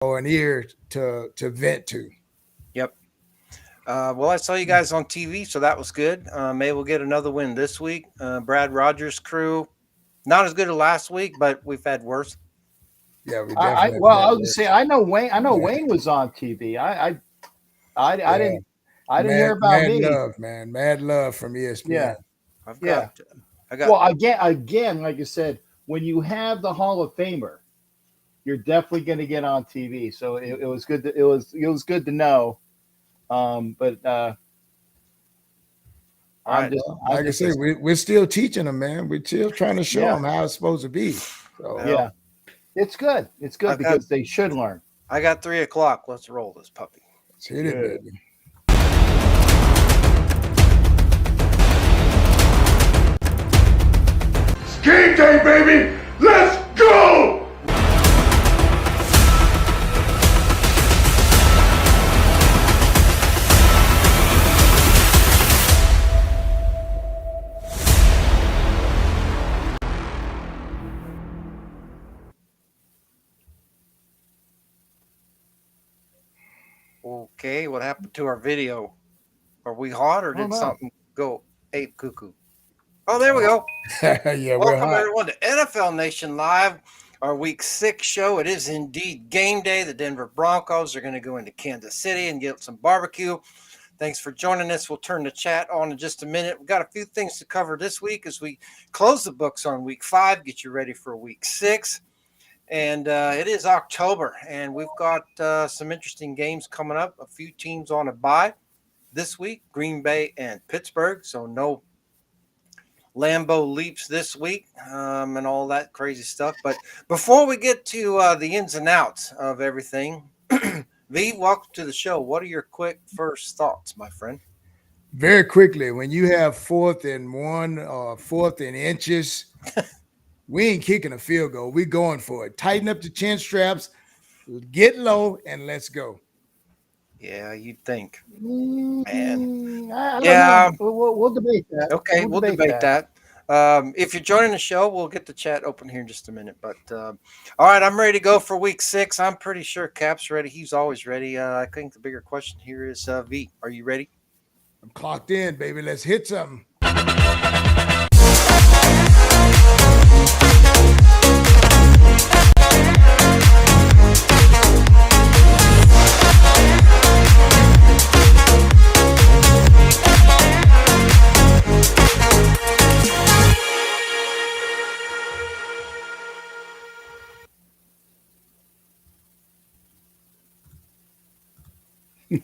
or an ear to vent to. Yep. Well, I saw you guys on TV, so that was good. Maybe we'll get another win this week. Brad Rogers' crew, not as good as last week, but we've had worse. Yeah, we I definitely well, have I had was gonna say worse. I know Wayne. I know Yeah, Wayne was on TV. I yeah. didn't. I didn't hear Mad, about mad me. love, man. Mad love from ESPN. Yeah, I've got, yeah. I got. Well, again, like I said, when you have the Hall of Famer, you're definitely going to get on TV. So it was good. It was good to know. But All I'm right. just Well, I'm like I just say, we're still teaching them, man. We're still trying to show yeah, them how it's supposed to be. So Well, yeah. It's good. It's good I've got because they should learn. I got 3 o'clock. Let's roll this puppy. let's hit it, Good. baby. Game day, baby! Let's go! Okay, what happened to our video? Are we hot or Oh did no. something go ape cuckoo? Oh, there we go. Yeah, we're Welcome hot. everyone to NFL Nation Live, our Week 6 show. It is indeed game day. The Denver Broncos are going to go into Kansas City and get some barbecue. Thanks for joining us. We'll turn the chat on in just a minute. We've got a few things to cover this week as we close the books on Week 5, get you ready for Week 6. And it is October, and we've got some interesting games coming up. A few teams on a bye this week, Green Bay and Pittsburgh. So no Lambo leaps this week and all that crazy stuff. But before we get to the ins and outs of everything, V, welcome to the show. What are your quick first thoughts, my friend? Very quickly, when you have 4th and 1 or 4th and inches, we ain't kicking a field goal. We going for it. Tighten up the chin straps, get low, and let's go. Yeah, you'd think, man. I don't know. Yeah, We'll debate that. okay, We'll we'll debate debate that. that. If you're joining the show, we'll get the chat open here in just a minute. But all right, I'm ready to go for Week 6. I'm pretty sure Cap's ready. He's always ready. I think the bigger question here is V, are you ready? I'm clocked in, baby. Let's hit something.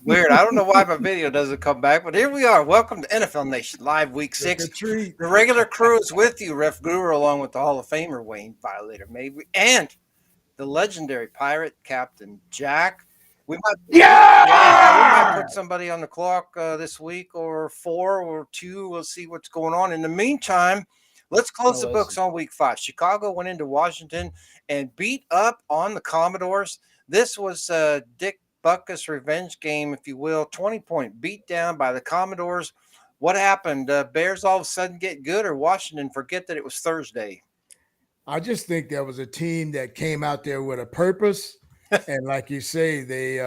Weird. I don't know why my video doesn't come back, but here we are. Welcome to NFL Nation Live Week Trick or 6. treat. The regular crew is with you, Ref Guru, along with the Hall of Famer Wayne Violator Maybe and the legendary pirate Captain Jack. We might, yeah, we might put somebody on the clock this week or 4 or 2. We'll see what's going on. In the meantime, let's close the books Listen. on Week 5. Chicago went into Washington and beat up on the Commodores. This was Dick Buckus revenge game, if you will. 20-point beat down by the Commodores. What happened? Bears all of a sudden get good, or Washington forget that it was Thursday? I just think there was a team that came out there with a purpose, and like you say, they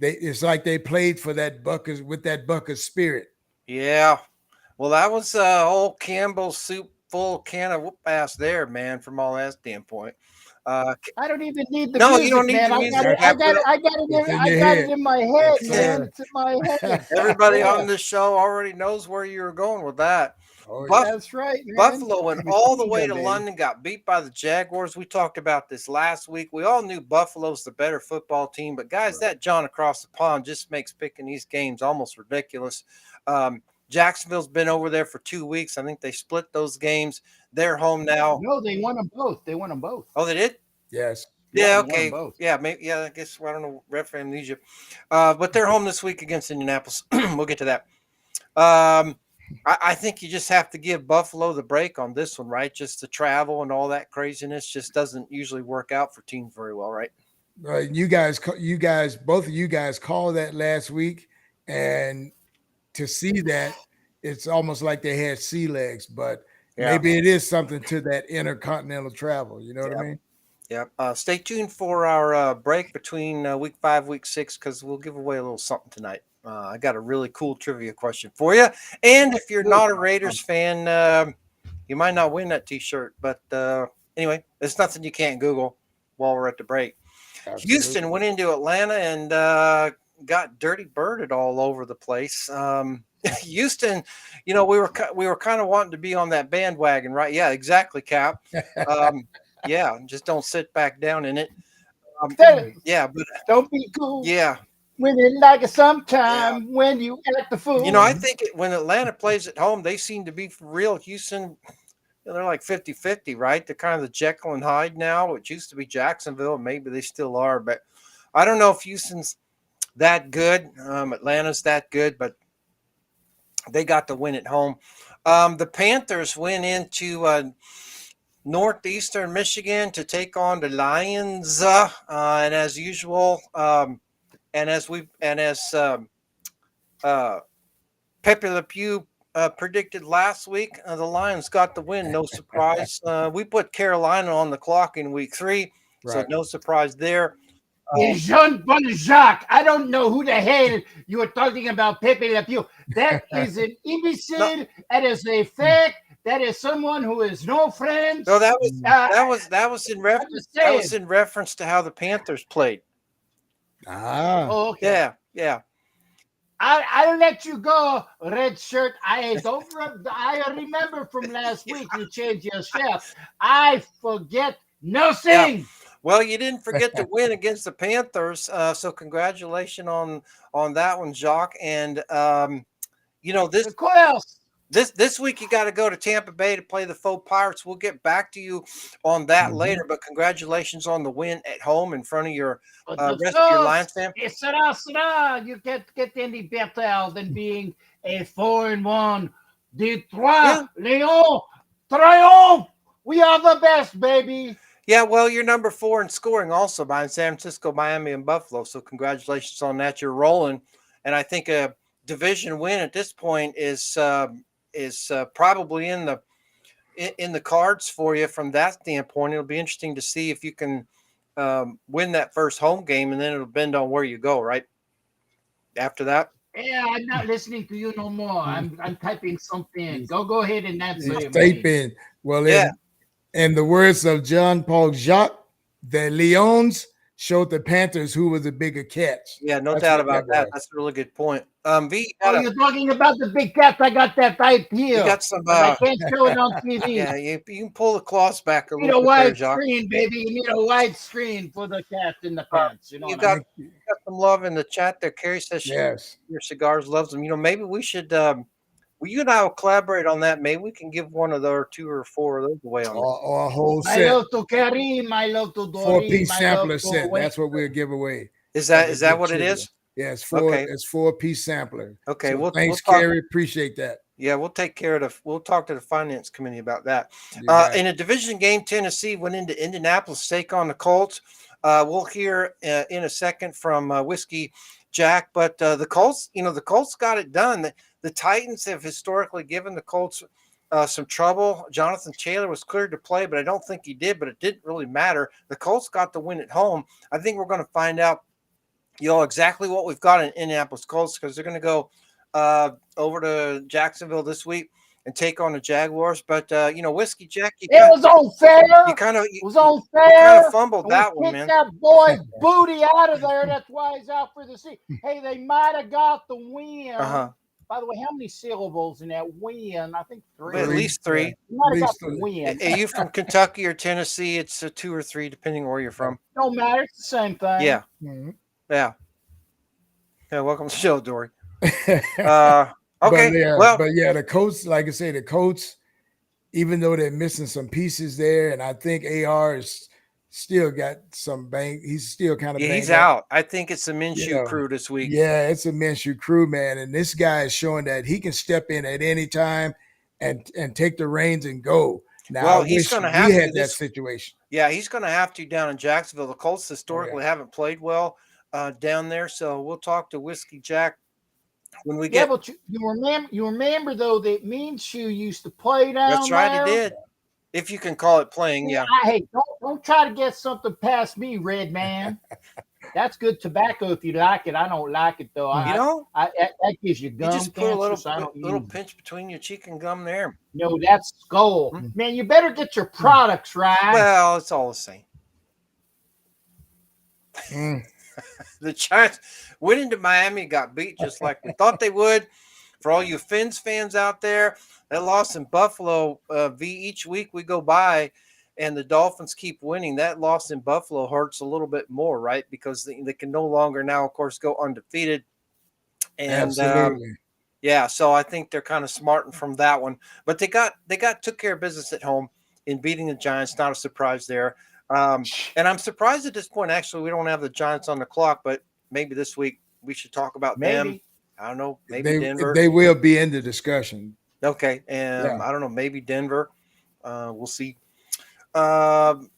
it's like they played for that Buckers with that Buckers spirit. Yeah. Well, that was old Campbell's soup full can of whoop ass there, man, from all that standpoint. Uh, I don't even need the no, you don't music, need man. the I got music. it. That's I Cap. got it. I got it. it's in I your got it head. in my Yes, head, man. sir. It's in my head. Everybody Yeah, on this show already knows where you were going with that. Oh yeah. Buff- that's right, man. Buffalo went Give it all the to way them, to baby. London, got beat by the Jaguars. We talked about this last week. We all knew Buffalo's the better football team, but guys, that John across the pond just makes picking these games almost ridiculous. Jacksonville's been over there for 2 weeks. I think they split those games. They're home now. No, they won them both. They won them both. Oh, they did? Yes. Yeah, Yeah, they won them okay. both. Yeah, maybe. Yeah, I guess I don't know. Ref amnesia. But they're home this week against Indianapolis. We'll get to that. Um, I think you just have to give Buffalo the break on this one, right? Just the travel and all that craziness just doesn't usually work out for teams very well, right? Both of you guys called that last week, and to see that, it's almost like they had sea legs. But Yeah. maybe it is something to that intercontinental travel. You know what I Yeah. mean? Yep. Stay tuned for our break between week 5, week 6, because we'll give away a little something tonight. I got a really cool trivia question for you. And if you're not a Raiders fan, you might not win that T-shirt. But anyway, it's nothing you can't Google while we're at the break. Absolutely. Houston went into Atlanta and got dirty birded all over the place. Houston, we were kind of wanting to be on that bandwagon, right? Yeah, exactly, Cap. Yeah, just don't sit back down in it. Yeah, but Don't be cool. yeah, When it like it sometime when you act the fool. I think when Atlanta plays at home, they seem to be for real. Houston, they're like 50-50, right? They're kind of the Jekyll and Hyde now. It used to be Jacksonville. Maybe they still are, but I don't know if Houston's that good. Atlanta's that good, but they got the win at home. The Panthers went into northeastern Michigan to take on the Lions, and as usual, and as Pepe Le Pew predicted last week, the Lions got the win. No surprise. We put Carolina on the clock in week 3, so no surprise there. Jean-Paul Jacques. I don't know who the hell you were talking about, Pepe Le Pew. That is an imbecile. That is a fake. That is someone who is no friend. No, that was in reference. That was in reference to how the Panthers played. Oh, okay. Yeah. I'll let you go, red shirt. I remember from last week you changed your shirt. I forget nothing. Yeah. Well, you didn't forget to win against the Panthers, so congratulations on that one, Jacques. And this week you got to go to Tampa Bay to play the faux Pirates. We'll get back to you on that later, but congratulations on the win at home in front of your rest of your Lions fam. You can't get any better than being a 4-1 Detroit Leon Triomphe. We are the best, baby. Yeah, well, you're number 4 in scoring also behind San Francisco, Miami, and Buffalo. So congratulations on that. You're rolling. And I think a division win at this point is probably in the cards for you from that standpoint. It'll be interesting to see if you can win that first home game, and then it'll depend on where you go, right? After that. Yeah, I'm not listening to you no more. I'm typing something. Go ahead and answer. Typing. Well, in the words of Jean-Paul Jacques, the Lions showed the Panthers who was a bigger catch. Yeah, no doubt about that. That's a really good point. You're talking about the big cat. I got that right here. You got some. I can't show it on TV. Yeah, you can pull the cloths back a little bit. You need a wide screen, baby. You need a wide screen for the cat in the pants. You got some love in the chat there. Carrie says your cigars loves them. Maybe we should. You and I will collaborate on that. Maybe we can give one of the 2 or 4 of those away on or a whole set. I love to carry, I love to do 4-piece sampler set. That's what we'll give away. Is that what it is? Yeah, it's 4-piece sampler. Okay, so thanks, Carrie. Appreciate that. Yeah, we'll take care of we'll talk to the finance committee about that. In a division game, Tennessee went into Indianapolis to take on the Colts. We'll hear in a second from Whiskey Jack, but the Colts, the Colts got it done. The Titans have historically given the Colts some trouble. Jonathan Taylor was cleared to play, but I don't think he did, but it didn't really matter. The Colts got the win at home. I think we're going to find out, exactly what we've got in Indianapolis Colts, because they're going to go over to Jacksonville this week and take on the Jaguars. But, Whiskey Jack, it was unfair. It was unfair. You kind of fumbled that one, man. That boy's booty out of there. That's why he's out for the season. Hey, they might have got the win. By the way, how many syllables in that win? I think 3. At least 3. Not about the win. Are you from Kentucky or Tennessee? It's 2 or 3, depending where you're from. No matter. It's the same thing. Yeah. Mm-hmm. Yeah. Welcome to the show, Dory. Okay. The Colts, like I say, the Colts, even though they're missing some pieces there, and I think AR is still got some bang. He's still kind of he's out. I think it's a Minshew crew this week. Yeah, it's a Minshew crew, man. And this guy is showing that he can step in at any time and take the reins and go. Now, he's going to have to that situation. Yeah, he's going to have to down in Jacksonville. The Colts historically haven't played well down there, so we'll talk to Whiskey Jack when we get. Yeah, but you remember though that Minshew used to play down there. That's right, he did. If you can call it playing, yeah. Hey, don't try to get something past me, Red Man. That's good tobacco if you like it. I don't like it though. You know, That gives you you gum just put a cancer, so I don't little use it. pinch between your cheek and gum there. No, that's skull. Hmm? Man, you better get your products right. Well, it's all the same. Mm. The Giants went into Miami, got beat just like we thought they would. For all you Fins fans out there, that loss in Buffalo, each week we go by and the Dolphins keep winning, that loss in Buffalo hurts a little bit more, right? Because they can no longer now, of course, go undefeated. And Absolutely. yeah, so I think they're kind of smarting from that one. But they took care of business at home in beating the Giants. Not a surprise there. And I'm surprised at this point. Actually, we don't have the Giants on the clock, but maybe this week we should talk about them. Maybe. I don't know. Maybe Denver. They will be in the discussion. Okay. Yeah. I don't know. Maybe Denver. We'll see.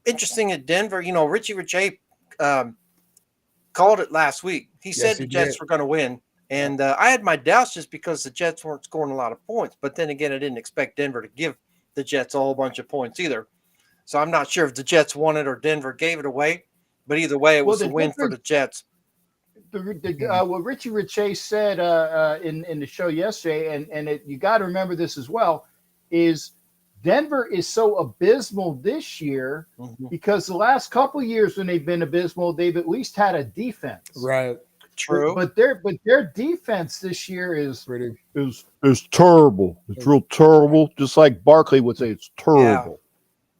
Interesting at Denver. You know, Richie Richey called it last week. He said the Jets were going to win. And I had my doubts just because the Jets weren't scoring a lot of points. But then again, I didn't expect Denver to give the Jets a whole bunch of points either. So I'm not sure if the Jets won it or Denver gave it away. But either way, it was a win for the Jets. What Richie Richey said in the show yesterday, and you got to remember this as well, is Denver is so abysmal this year because the last couple of years when they've been abysmal, they've at least had a defense. Right. True. But their defense this year is terrible. It's real terrible. Just like Barkley would say, it's terrible.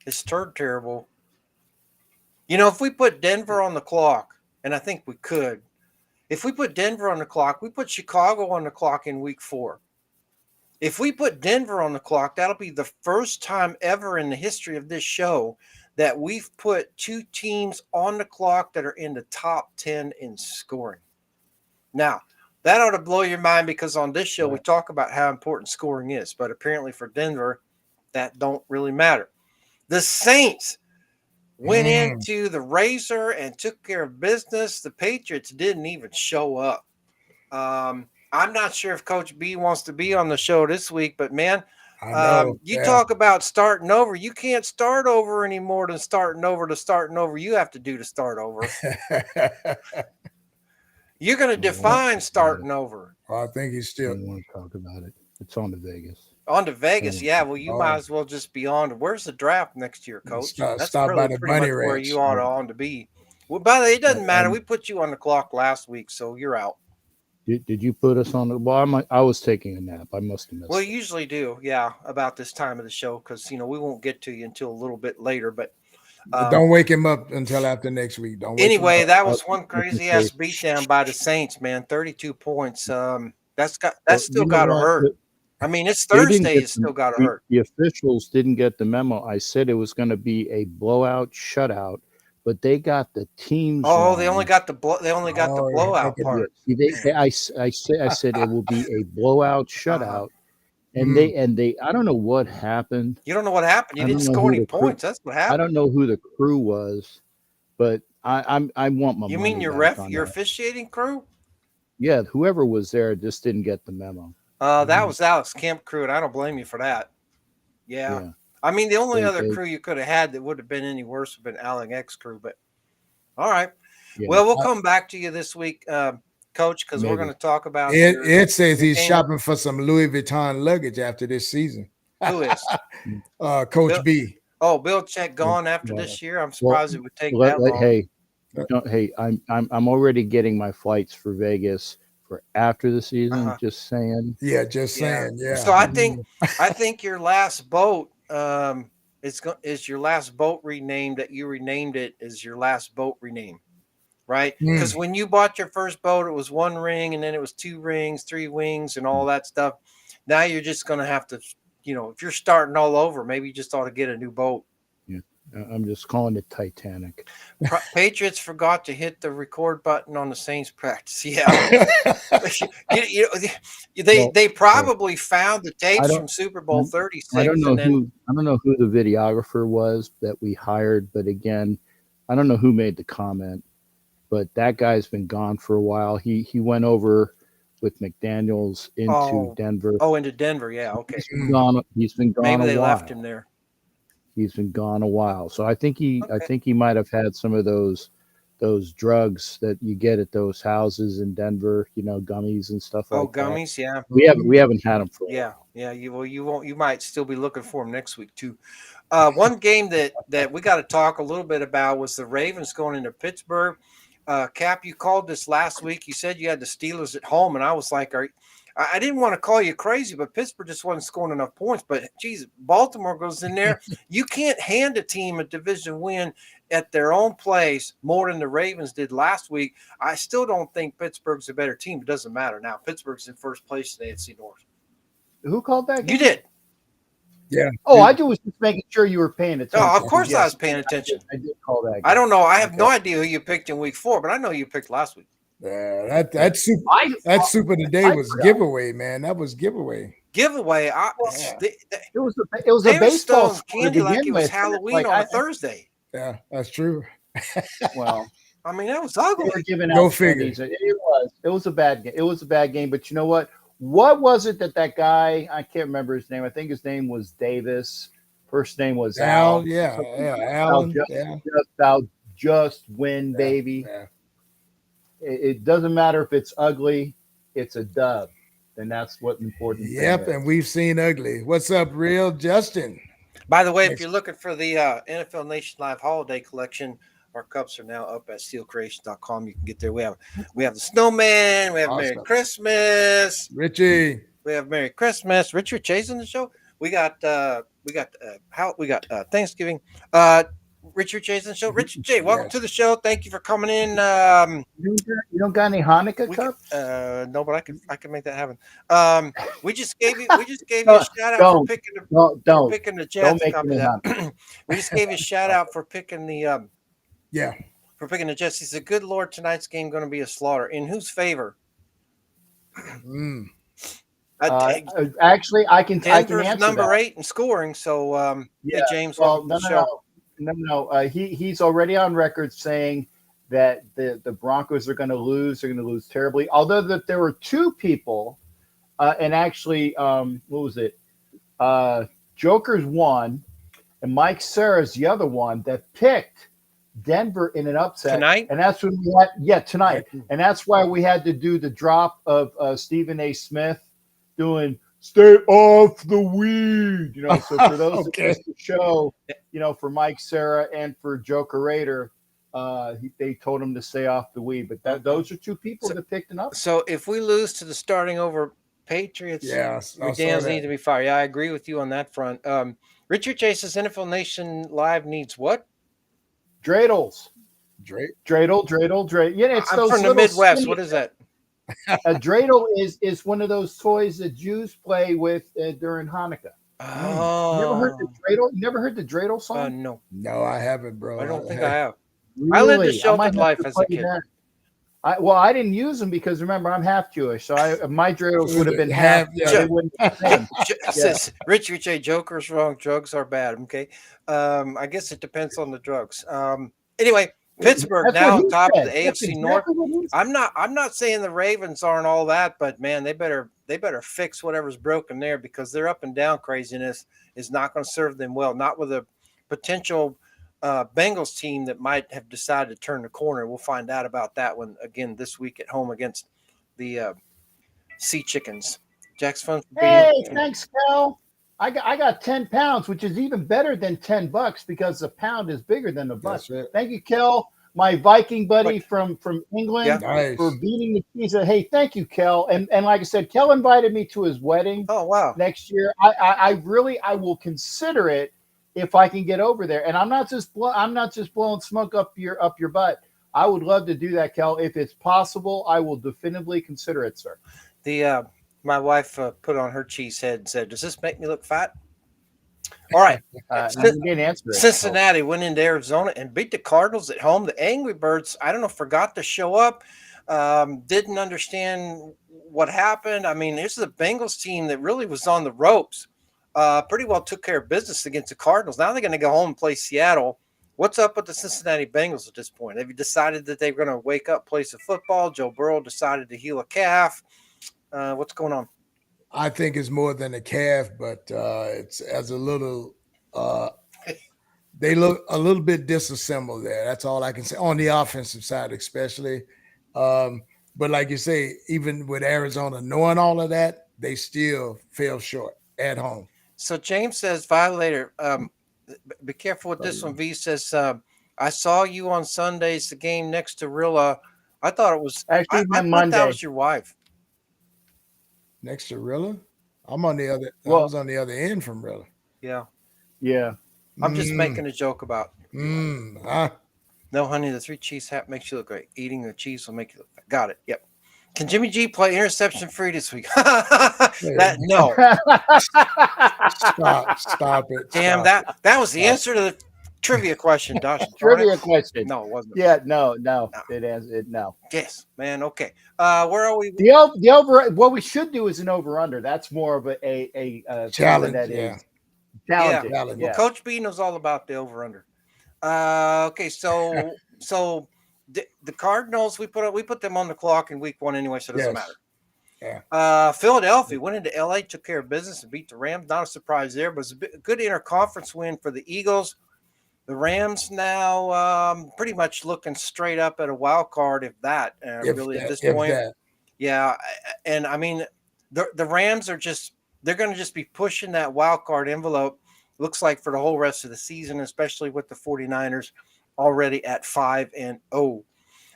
Yeah, it's terrible. You know, if we put Denver on the clock, and I think we could, if we put Denver on the clock, we put Chicago on the clock in week 4. If we put Denver on the clock, that'll be the first time ever in the history of this show that we've put 2 teams on the clock that are in the top 10 in scoring. Now, that ought to blow your mind because on this show we talk about how important scoring is, but apparently for Denver, that don't really matter. The Saints went into the Razor and took care of business. The Patriots didn't even show up. I'm not sure if Coach B wants to be on the show this week, but man, you talk about starting over. You can't start over any more than starting over to starting over. You have to do to start over. You're going to define starting over. Well, I think he's still. I don't want to talk about it. It's on to Vegas. On to Vegas, yeah. Well, you might as well just be on. Where's the draft next year, Coach? That's by the pretty much where you ought to on to be. Well, by the way, it doesn't matter. We put you on the clock last week, so you're out. Did you put us on the? Well, I was taking a nap. I must have missed. Well, you usually do, yeah, about this time of the show because we won't get to you until a little bit later. But don't wake him up until after next week. Anyway, that was one crazy ass beatdown by the Saints, man. 32 points. That's still got to hurt. I mean, it's Thursday. It's still got to hurt. The officials didn't get the memo. I said it was going to be a blowout shutout, but they got the teams. Oh, they only got the blowout part. I said it will be a blowout shutout, and they. I don't know what happened. You don't know what happened. You didn't score any points. That's what happened. I don't know who the crew was, but I want my. You money mean your your officiating crew? Yeah, whoever was there just didn't get the memo. That was Alex Kemp crew, and I don't blame you for that. Yeah. I mean, the only other crew you could have had that would have been any worse would have been Alan X crew, but all right. Yeah. Well, we'll come back to you this week, Coach, because we're going to talk about it says he's shopping for some Louis Vuitton luggage after this season. Who is? Coach B. Oh, Belichik gone after this year. I'm surprised it would take that long. Hey, I'm already getting my flights for Vegas for after the season. Just saying. Yeah, just saying. Yeah. So I think your last boat is your last boat renamed that you renamed it is your last boat rename, right? Because when you bought your first boat, it was 1 ring, and then it was 2 rings, 3 wings, and all that stuff. Now you're just going to have to, if you're starting all over, maybe you just ought to get a new boat. I'm just calling it Titanic. Patriots forgot to hit the record button on the Saints practice. Yeah, they probably found the tapes from Super Bowl 36. I don't know who the videographer was that we hired, but again, I don't know who made the comment. But that guy's been gone for a while. He went over with McDaniels into Denver. Oh, into Denver. Yeah, okay. He's been gone. Maybe they a while. left him there. He's been gone a while, so I think he might have had some of those drugs that you get at those houses in Denver, gummies and stuff like that. Gummies, yeah. We haven't had them for a Yeah, while. yeah. You won't. You might still be looking for him next week too. One game that we got to talk a little bit about was the Ravens going into Pittsburgh. Cap, you called this last week. You said you had the Steelers at home, and I was like, I didn't want to call you crazy, but Pittsburgh just wasn't scoring enough points. But geez, Baltimore goes in there. You can't hand a team a division win at their own place more than the Ravens did last week. I still don't think Pittsburgh's a better team. It doesn't matter now. Pittsburgh's in first place in the AFC North. Who called that game? You did. Yeah. Oh, I was just making sure you were paying attention. Oh, of course Yes, I was paying attention. I did call that game. I don't know. I have no idea who you picked in week 4, but I know you picked last week. Yeah, that super today was forgot. giveaway, man. That was giveaway. Giveaway. It was a they were baseball stoning score to candy like begin it was with. Halloween Like, on a Thursday. Yeah, that's true. Well, I mean, that was they ugly. were giving Go out figure. candies. It was a bad game. It was a bad game. But you know what? What was it that guy? I can't remember his name. I think his name was Davis. First name was Al. Al, yeah, Alan. Thou just win, baby. Yeah. It doesn't matter if it's ugly. It's a dub, and that's what important. Yep, and we've seen ugly. What's up, real Justin? By the way, if you're looking for the NFL Nation Live Holiday Collection, our cups are now up at steelcreation.com. You can get there. We have the snowman. We have Awesome. Merry Christmas. Richie. We have Merry Christmas. Richard Chase on the show. We got Thanksgiving. Richard Chase on the show. Richard J, welcome to the show. Thank you for coming in. You don't got any Hanukkah cups? No, but I can make that happen. We just gave you a shout out for picking the Jets. Copy that. We just gave you a shout out for picking the for picking the Jets. He said, "Good Lord, tonight's game going to be a slaughter." In whose favor? Actually, I can Denver's answer number that. 8 in scoring. So, James, well, welcome to the show. No. He's already on record saying that the Broncos are going to lose. They're going to lose terribly. Although that there were 2 people, and actually, what was it? Joker's one, and Mike Serra's the other one that picked Denver in an upset Tonight? and that's when we had tonight, and that's why we had to do the drop of Stephen A. Smith doing "Stay off the weed," So for those that missed the show, for Mike Serra and for Joker Raider, they told him to stay off the weed. But those are 2 people that picked it up. So if we lose to the starting over Patriots, McDaniels need to be fired. Yeah, I agree with you on that front. Richard Chase's NFL Nation Live needs what? Dreidels. Dreidel. Yeah, it's I'm those from the Midwest. What is that? A dreidel is one of those toys that Jews play with during Hanukkah. Oh, you never heard the dreidel? You never heard the dreidel song? No, I haven't, bro. I don't think I have. Really? I lived a sheltered life as a kid. I didn't use them because remember I'm half Jewish, so my dreidels would have been half. Richard J. Joker's wrong. Drugs are bad. Okay, I guess it depends on the drugs. Anyway, Pittsburgh now on top of the AFC North. I'm not saying the Ravens aren't all that, but man, they better fix whatever's broken there because their up and down craziness is not going to serve them well. Not with a potential Bengals team that might have decided to turn the corner. We'll find out about that one again this week at home against the Sea Chickens. Jack's fun. Hey, thanks, Cal. I got 10 pounds, which is even better than $10 because the pound is bigger than the buck. Right. Thank you, Kel, my Viking buddy from England, Nice. for beating the pizza. Hey, thank you, Kel. And like I said, Kel invited me to his wedding. Oh wow! Next year, I will consider it if I can get over there. And I'm not just blowing smoke up your butt. I would love to do that, Kel. If it's possible, I will definitively consider it, sir. My wife put on her cheese head and said, "Does this make me look fat?" All right. Cincinnati went into Arizona and beat the Cardinals at home. The Angry Birds, I don't know, forgot to show up. Didn't understand what happened. I mean, this is a Bengals team that really was on the ropes. Pretty well took care of business against the Cardinals. Now they're going to go home and play Seattle. What's up with the Cincinnati Bengals at this point? Have you decided that they're going to wake up, play some football? Joe Burrow decided to heal a calf. What's going on? I think it's more than a calf, but it's as a little they look a little bit disassembled there. That's all I can say on the offensive side, especially. But like you say, even with Arizona knowing all of that, they still fell short at home. So James says, violator, be careful with this one. V says, I saw you on Sundays, the game next to Rilla. I thought it was Actually, I my thought Monday. that was your wife. Next to Rilla, I'm on the other. I Well- was on the other end from Rilla. Yeah. Yeah. I'm just making a joke about. No, honey, the 3 cheese hat makes you look great. Eating the cheese will make you look fat. Got it. Yep. Can Jimmy G play interception free this week? No. Stop it. Damn, Stop that was the answer to the trivia question, Josh. Trivia question. No, it wasn't. Yeah, no. It is it no. Yes, man. Okay. Where are we? The over. What we should do is an over under. That's more of a Challenge, that yeah. is challenging. Challenge. Well, Coach B knows all about the over under. Okay, so the Cardinals, we put them on the clock in week 1 anyway, so it doesn't matter. Yeah. Philadelphia went into LA, took care of business, and beat the Rams. Not a surprise there, but it was a good interconference win for the Eagles. The Rams now pretty much looking straight up at a wild card, if that. At this point. Yeah, and I mean the Rams are they're going to just be pushing that wild card envelope. Looks like for the whole rest of the season, especially with the 49ers already at 5-0.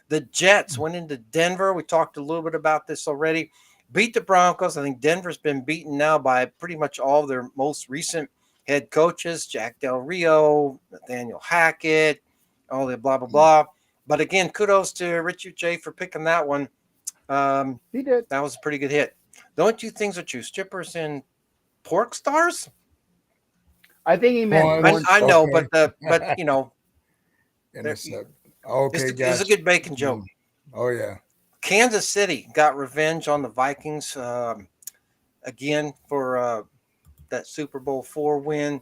The Jets went into Denver. We talked a little bit about this already. Beat the Broncos. I think Denver's been beaten now by pretty much all of their most recent head coaches, Jack Del Rio, Nathaniel Hackett, all the blah, blah, blah. But again, kudos to Richard J for picking that one. He did. That was a pretty good hit. The only 2 things are true: strippers and pork stars. I think he meant. I know, but you know, Okay, it's a good bacon joke. Oh yeah. Kansas City got revenge on the Vikings again for that Super Bowl 4 win.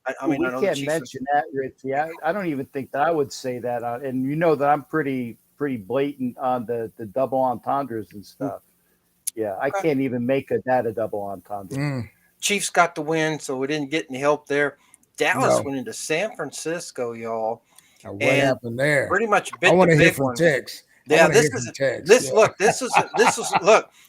I mean, we I know can't mention that, Richie. I don't even think that I would say that. And you know that I'm pretty blatant on the double entendres and stuff. Yeah, I can't even make that a double entendre. Chiefs got the win, so we didn't get any help there. Dallas went into San Francisco, y'all. Now, what happened there? Pretty much bit I want the to hear big from one. Tex. Yeah, look.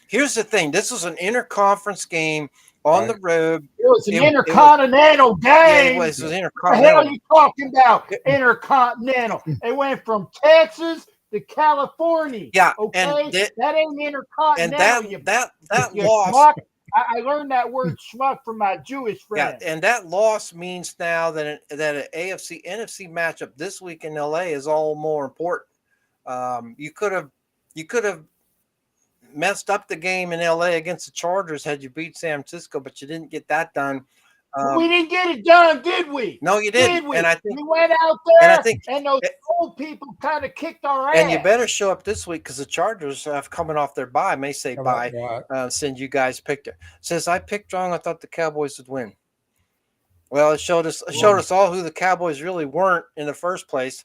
Here's the thing. This was an interconference game on the road. It was an intercontinental game. Yeah, it was intercontinental. What the hell are you talking about? Intercontinental. It went from Texas to California. Yeah, okay, and that ain't intercontinental. And that loss. I learned that word schmuck from my Jewish friend. Yeah, and that loss means now that an AFC NFC matchup this week in LA is all more important. You could have messed up the game in LA against the Chargers had you beat San Francisco, but you didn't get that done. We didn't get it done, did we? No, you didn't. Did we? And I think we went out there, and those old people kind of kicked our ass. And you better show up this week because the Chargers have coming off their bye. May say bye. Send you guys picked it. Says I picked wrong. I thought the Cowboys would win. Well, it showed us all who the Cowboys really weren't in the first place.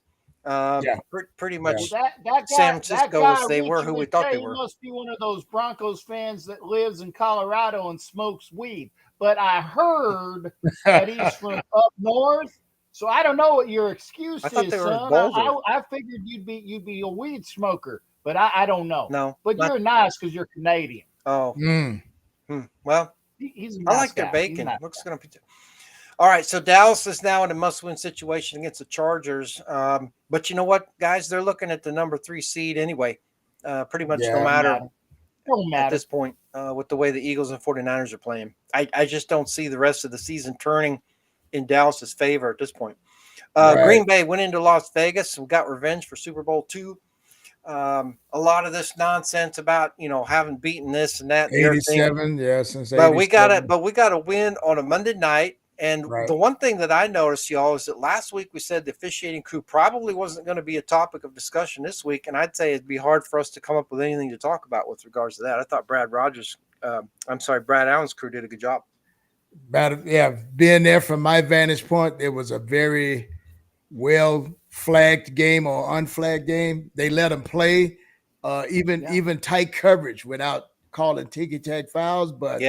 Pretty much. That guy, San Francisco that guy, they were who we thought they were. Must be one of those Broncos fans that lives in Colorado and smokes weed. But I heard that he's from up north, so I don't know what your excuse is, son. I figured you'd be a weed smoker, but I don't know. No, but you're nice because you're Canadian. Oh, well, he's a I nice like guy. their bacon. Looks gonna be. All right, so Dallas is now in a must-win situation against the Chargers. But you know what, guys? They're looking at the number 3 seed anyway. Pretty much no matter. At this point, with the way the Eagles and 49ers are playing. I just don't see the rest of the season turning in Dallas's favor at this point. Green Bay went into Las Vegas and got revenge for Super Bowl 2. A lot of this nonsense about, having beaten this and that. 87, since 87. But we got a win on a Monday night. And the one thing that I noticed, y'all, is that last week we said the officiating crew probably wasn't going to be a topic of discussion this week. And I'd say it'd be hard for us to come up with anything to talk about with regards to that. I thought Brad Allen's crew did a good job. Being there from my vantage point, it was a very well-flagged game or unflagged game. They let them play, even tight coverage without calling ticky-tack fouls. But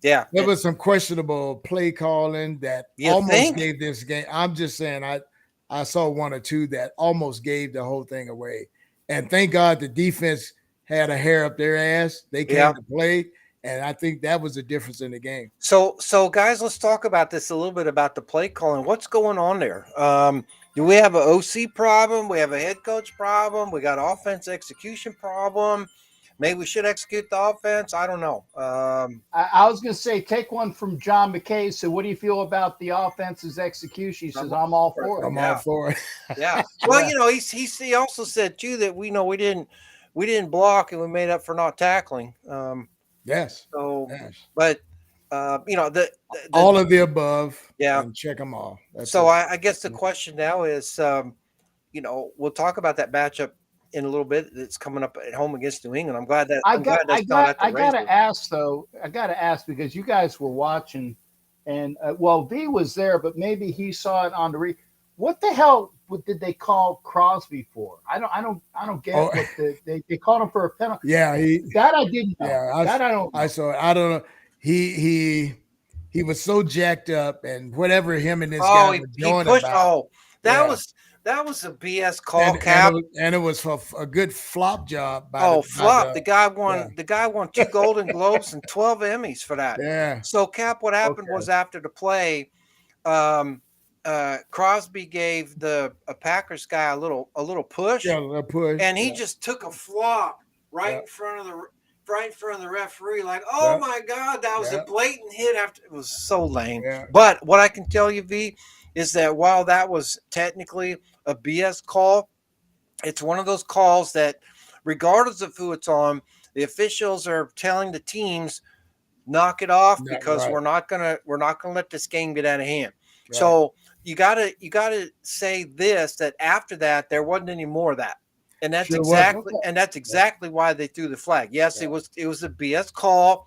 Yeah. There was some questionable play calling that You almost think? gave this game. I'm just saying, I saw one or two that almost gave the whole thing away. And thank God the defense had a hair up their ass. They came Yeah. to play, and I think that was the difference in the game. So guys, let's talk about this a little bit about the play calling. What's going on there? Do we have an OC problem? We have a head coach problem. We got offense execution problem. Maybe we should execute the offense. I don't know. I was going to say, take one from John McKay. So, what do you feel about the offense's execution? He says, "I'm all for it." I'm all for it. Yeah. Well, he also said too that we didn't block and we made up for not tackling. Yes. So, Yes. but the All of the above. Yeah. And check them all. That's so it. I guess the question now is, we'll talk about that matchup in a little bit. It's coming up at home against New England. I'm glad that's not at the I got Razor. to ask though. I got to ask because you guys were watching, and V was there, but maybe he saw it on the What the hell did they call Crosby for? I don't get what they called him for a penalty. Yeah, that I didn't know. Yeah, that I don't know. I saw it. I don't know. He was so jacked up, and whatever him and this guy were doing pushed. about. That was a BS call, Cap. And it was for a good flop job. Flop! The guy won. Yeah. The guy won 2 Golden Globes and 12 Emmys for that. Yeah. So, Cap, what happened was after the play, Crosby gave a Packers guy a little push. Yeah, a push. And he just took a flop right in front of the referee. Like, oh my God, that was a blatant hit. After it was so lame. Yeah. But what I can tell you, V, is that while that was technically a BS call, it's one of those calls that, regardless of who it's on, the officials are telling the teams, knock it off because we're not gonna let this game get out of hand. Right. So you gotta say this, that after that there wasn't any more of that, and that's exactly why they threw the flag. Yes, it was a BS call,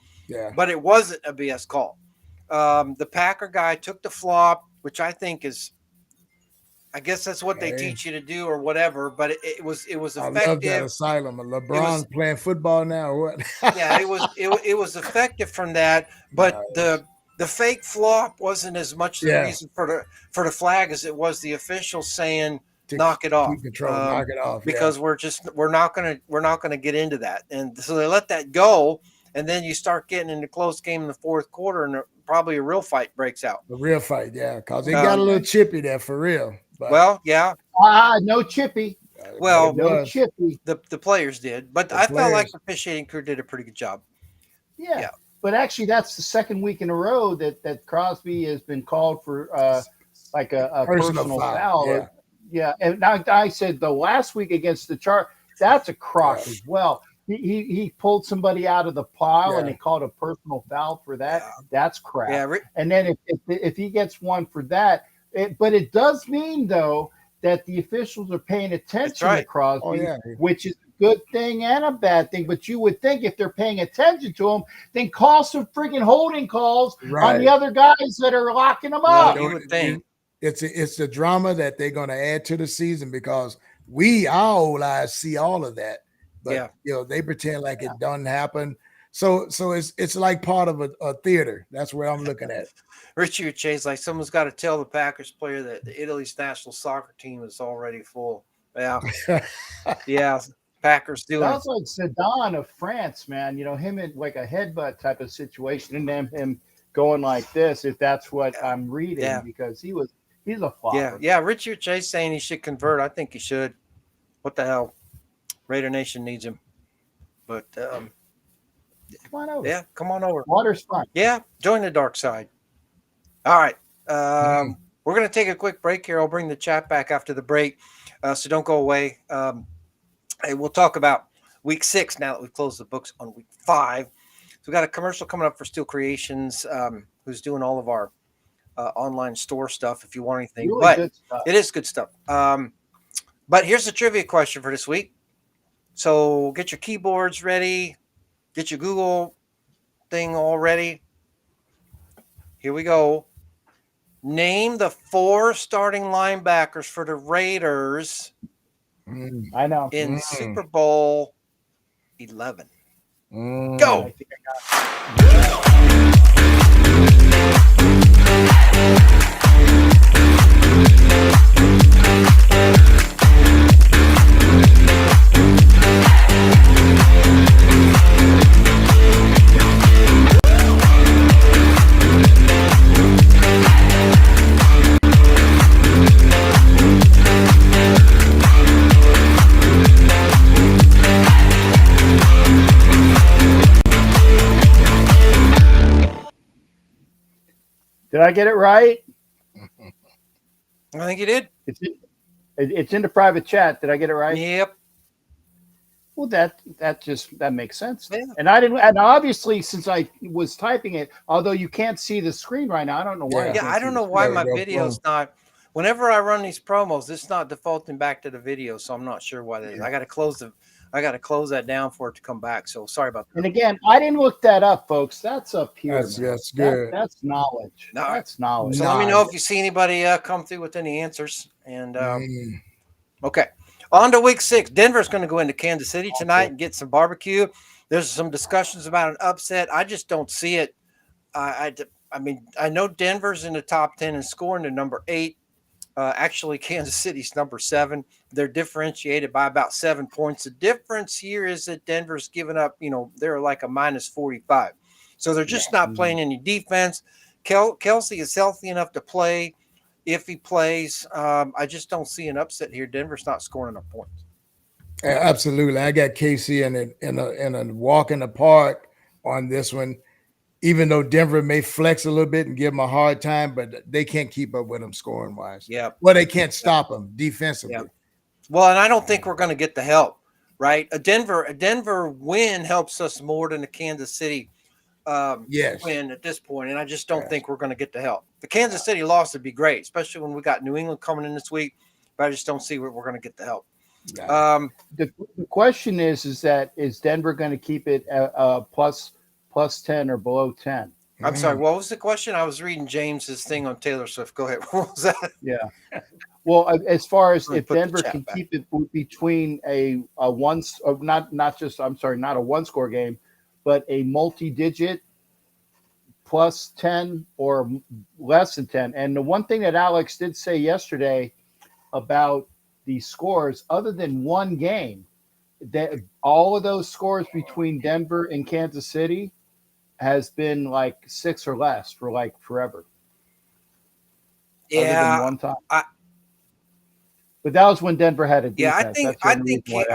but it wasn't a BS call. The Packer guy took the flop, which I think is, I guess that's what they teach you to do or whatever, but it was effective. I love that asylum. LeBron playing football now or what? Yeah, it was effective from that, but the fake flop wasn't as much the reason for the flag as it was the officials saying knock it off. Knock it off. Because we're not gonna get into that. And so they let that go, and then you start getting into close game in the fourth quarter, and probably a real fight breaks out. A real fight, because it got a little chippy there for real. But, no chippy. Well, no chippy. The players did, but I felt like the officiating crew did a pretty good job. Yeah. But actually, that's the second week in a row that Crosby has been called for like a personal foul. Yeah. And now I said the last week against the Chargers, that's a crock as well. He pulled somebody out of the pile and he called a personal foul for that. That's crap. Yeah. And then if he gets one for that, but it does mean though that the officials are paying attention to Crosby, which is a good thing and a bad thing. But you would think if they're paying attention to him, then call some freaking holding calls on the other guys that are locking them up. You would think. It's the drama that they're going to add to the season because our old eyes see all of that, but they pretend like it doesn't happen. So it's like part of a theater. That's where I'm looking at. Richie Chase, like someone's got to tell the Packers player that the Italy's national soccer team is already full. Yeah, Packers doing. That was like Zidane of France, man. Him in like a headbutt type of situation, and then him going like this. If that's what I'm reading, because he's a flopper. Yeah. Richie Chase saying he should convert. I think he should. What the hell? Raider Nation needs him. But come on over. Yeah, come on over. Water's fine. Yeah, join the dark side. All right. We're going to take a quick break here. I'll bring the chat back after the break, so don't go away. And we'll talk about week 6 now that we've closed the books on week 5. So we've got a commercial coming up for Steel Creations, who's doing all of our online store stuff if you want anything. Really but good stuff. It is good stuff. But here's the trivia question for this week. So get your keyboards ready. Get your Google thing all ready. Here we go. Name the 4 starting linebackers for the Raiders. I know. In Super Bowl 11. Go. I think I got it. Did I get it right? I think you did. It's in the private chat. Did I get it right? Yep. Well, that makes sense. Yeah. And and obviously since I was typing it, although you can't see the screen right now, I don't know why. Yeah, I don't know why my video's not. Whenever I run these promos, it's not defaulting back to the video, so I'm not sure why that is. I got to close that down for it to come back. So sorry about that. And again, I didn't look that up, folks. That's up here. That's good. That's knowledge. All right. That's knowledge. So let me know if you see anybody come through with any answers. And okay, on to week 6. Denver's going to go into Kansas City tonight and get some barbecue. There's some discussions about an upset. I just don't see it. I mean, I know Denver's in the top 10 and scoring to number 8. Actually, Kansas City's number 7. They're differentiated by about 7 points. The difference here is that Denver's given up, they're like a minus 45. So they're just not playing any defense. Kelsey is healthy enough to play if he plays. I just don't see an upset here. Denver's not scoring enough points. Absolutely. I got KC in a walk in the park on this one. Even though Denver may flex a little bit and give them a hard time, but they can't keep up with them scoring wise. Yeah. Well, they can't stop them defensively. Yep. Well, and I don't think we're going to get the help, right? A Denver win helps us more than a Kansas City win at this point, and I just don't think we're going to get the help. The Kansas City loss would be great, especially when we got New England coming in this week, but I just don't see where we're going to get the help. The question is Denver going to keep it plus 10 or below 10? I'm sorry, what was the question? I was reading James's thing on Taylor Swift. Go ahead. What was that? Yeah. Well, as far as if Denver can keep it between not a one score game, but a multi-digit plus 10 or less than 10. And the one thing that Alex did say yesterday about the scores, other than one game, that all of those scores between Denver and Kansas City has been like 6 or less for like forever. Yeah, other than one time. But that was when Denver had a defense. I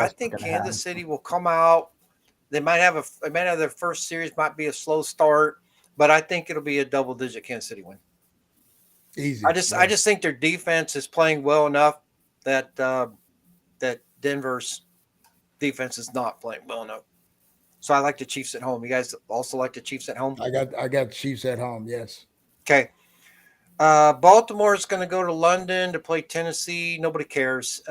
think Kansas City will come out. They might have their first series might be a slow start, but I think it'll be a double-digit Kansas City win. Easy. I just think their defense is playing well enough that that Denver's defense is not playing well enough. So I like the Chiefs at home. You guys also like the Chiefs at home? I got Chiefs at home, yes. Okay. Baltimore is going to go to London to play Tennessee. Nobody cares.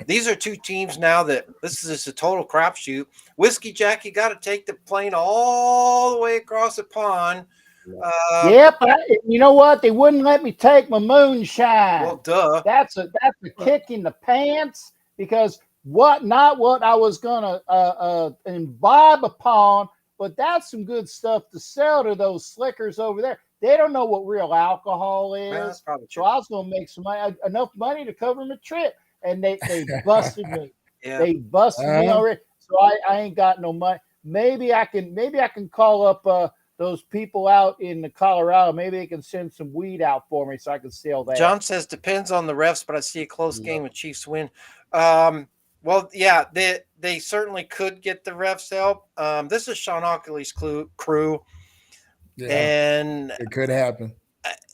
These are two teams now that this is just a total crapshoot. Whiskey Jack, you got to take the plane all the way across the pond. Yep. You know what? They wouldn't let me take my moonshine. Well, duh. That's a kick in the pants because not what I was gonna imbibe upon, but that's some good stuff to sell to those slickers over there. They don't know what real alcohol is. Well, that's probably true. So I was gonna make enough money to cover my trip, and they busted me. Yeah. They busted me already. So I ain't got no money. Maybe I can call up those people out in Colorado. Maybe they can send some weed out for me so I can sell that. John says depends on the refs, but I see a close game with Chiefs win. Well, yeah, they certainly could get the refs help. This is Sean Ockley's crew, and it could happen.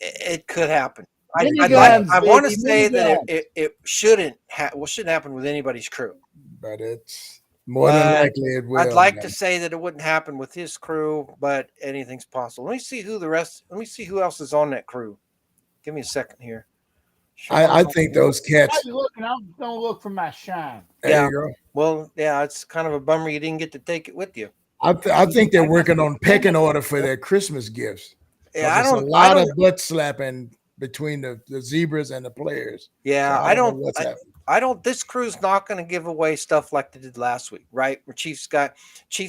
It could happen. I Miniguns, want to baby, say that miniguns. it shouldn't happen with anybody's crew. But it's more than likely it will. I'd like to say that it wouldn't happen with his crew, but anything's possible. Let me see who else is on that crew. Give me a second here. I think those cats. I'm gonna look for my shine. There you go. Well, yeah, it's kind of a bummer you didn't get to take it with you. I think they're working on pecking order for their Christmas gifts. Yeah, There's a lot of butt slapping between the zebras and the players. Yeah, so I don't. This crew's not going to give away stuff like they did last week, right? Where Chiefs